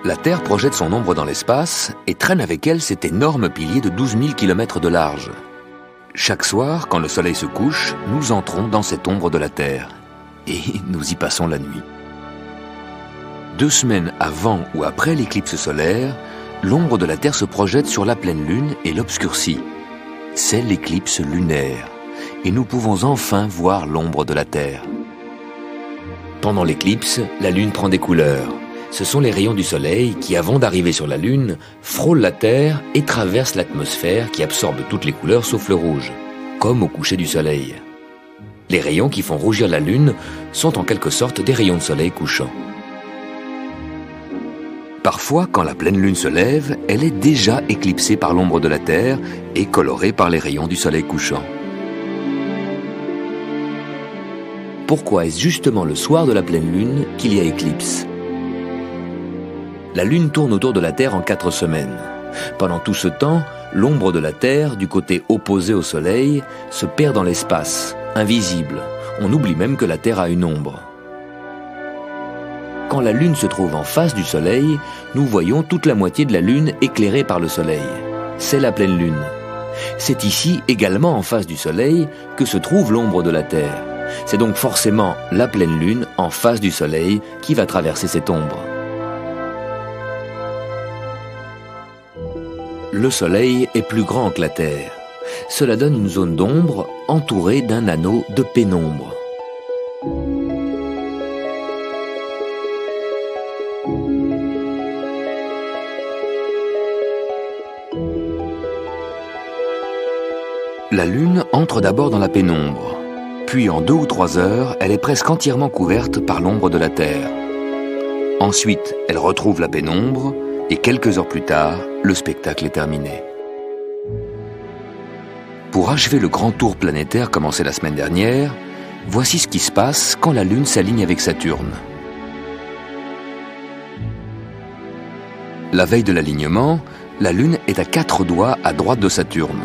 La Terre projette son ombre dans l'espace et traîne avec elle cet énorme pilier de 12 000 km de large. Chaque soir, quand le Soleil se couche, nous entrons dans cette ombre de la Terre et nous y passons la nuit. 2 semaines avant ou après l'éclipse solaire, l'ombre de la Terre se projette sur la pleine Lune et l'obscurcit. C'est l'éclipse lunaire et nous pouvons enfin voir l'ombre de la Terre. Pendant l'éclipse, la Lune prend des couleurs. Ce sont les rayons du Soleil qui, avant d'arriver sur la Lune, frôlent la Terre et traversent l'atmosphère qui absorbe toutes les couleurs sauf le rouge, comme au coucher du Soleil. Les rayons qui font rougir la Lune sont en quelque sorte des rayons de soleil couchant. Parfois, quand la pleine Lune se lève, elle est déjà éclipsée par l'ombre de la Terre et colorée par les rayons du Soleil couchant. Pourquoi est-ce justement le soir de la pleine Lune qu'il y a éclipse? La Lune tourne autour de la Terre en 4 semaines. Pendant tout ce temps, l'ombre de la Terre, du côté opposé au Soleil, se perd dans l'espace, invisible. On oublie même que la Terre a une ombre. Quand la Lune se trouve en face du Soleil, nous voyons toute la moitié de la Lune éclairée par le Soleil. C'est la pleine Lune. C'est ici, également en face du Soleil, que se trouve l'ombre de la Terre. C'est donc forcément la pleine Lune, en face du Soleil, qui va traverser cette ombre. Le Soleil est plus grand que la Terre. Cela donne une zone d'ombre entourée d'un anneau de pénombre. La Lune entre d'abord dans la pénombre. Puis en 2 ou 3 heures, elle est presque entièrement couverte par l'ombre de la Terre. Ensuite, elle retrouve la pénombre et quelques heures plus tard, le spectacle est terminé. Pour achever le grand tour planétaire commencé la semaine dernière, voici ce qui se passe quand la Lune s'aligne avec Saturne. La veille de l'alignement, la Lune est à 4 doigts à droite de Saturne.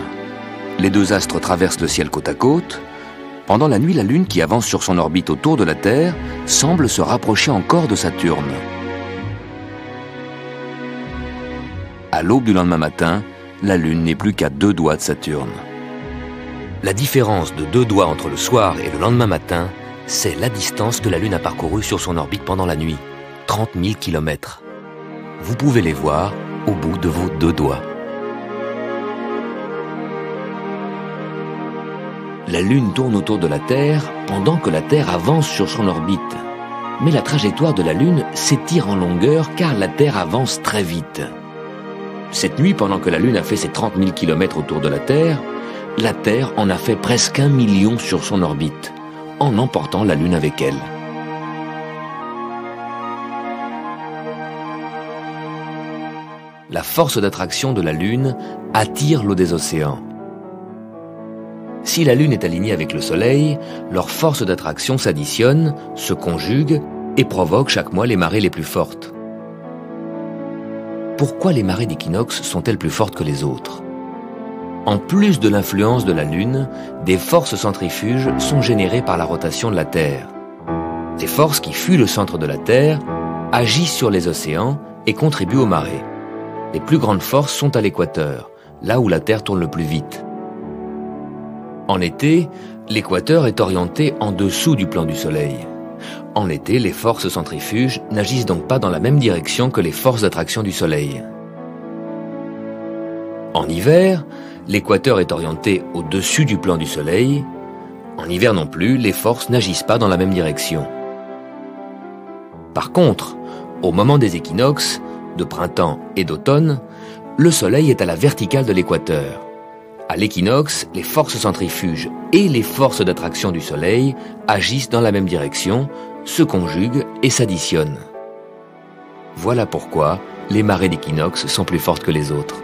Les 2 astres traversent le ciel côte à côte. Pendant la nuit, la Lune, qui avance sur son orbite autour de la Terre, semble se rapprocher encore de Saturne. À l'aube du lendemain matin, la Lune n'est plus qu'à 2 doigts de Saturne. La différence de 2 doigts entre le soir et le lendemain matin, c'est la distance que la Lune a parcourue sur son orbite pendant la nuit, 30 000 km. Vous pouvez les voir au bout de vos 2 doigts. La Lune tourne autour de la Terre pendant que la Terre avance sur son orbite. Mais la trajectoire de la Lune s'étire en longueur car la Terre avance très vite. Cette nuit, pendant que la Lune a fait ses 30 000 km autour de la Terre en a fait presque 1 million sur son orbite, en emportant la Lune avec elle. La force d'attraction de la Lune attire l'eau des océans. Si la Lune est alignée avec le Soleil, leurs forces d'attraction s'additionnent, se conjuguent et provoquent chaque mois les marées les plus fortes. Pourquoi les marées d'équinoxe sont-elles plus fortes que les autres? En plus de l'influence de la Lune, des forces centrifuges sont générées par la rotation de la Terre. Ces forces qui fuient le centre de la Terre agissent sur les océans et contribuent aux marées. Les plus grandes forces sont à l'équateur, là où la Terre tourne le plus vite. En été, l'équateur est orienté en dessous du plan du Soleil. En été, les forces centrifuges n'agissent donc pas dans la même direction que les forces d'attraction du Soleil. En hiver, l'équateur est orienté au-dessus du plan du Soleil. En hiver non plus, les forces n'agissent pas dans la même direction. Par contre, au moment des équinoxes, de printemps et d'automne, le Soleil est à la verticale de l'équateur. À l'équinoxe, les forces centrifuges et les forces d'attraction du Soleil agissent dans la même direction, se conjuguent et s'additionnent. Voilà pourquoi les marées d'équinoxe sont plus fortes que les autres.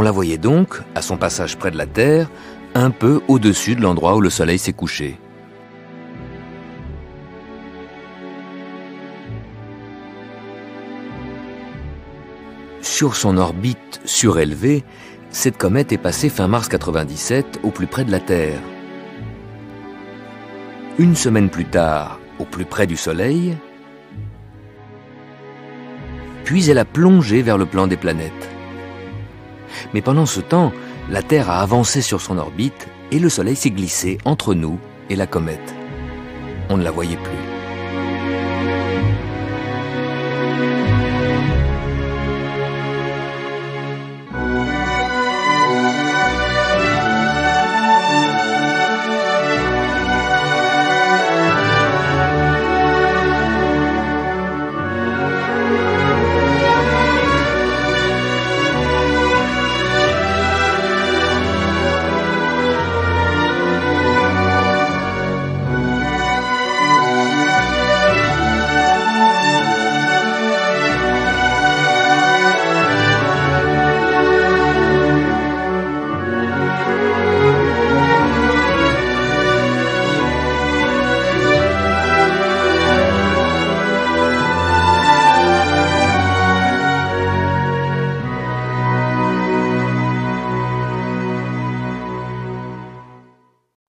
On la voyait donc, à son passage près de la Terre, un peu au-dessus de l'endroit où le Soleil s'est couché. Sur son orbite surélevée, cette comète est passée fin mars 97 au plus près de la Terre. Une semaine plus tard, au plus près du Soleil, puis elle a plongé vers le plan des planètes. Mais pendant ce temps, la Terre a avancé sur son orbite et le Soleil s'est glissé entre nous et la comète. On ne la voyait plus.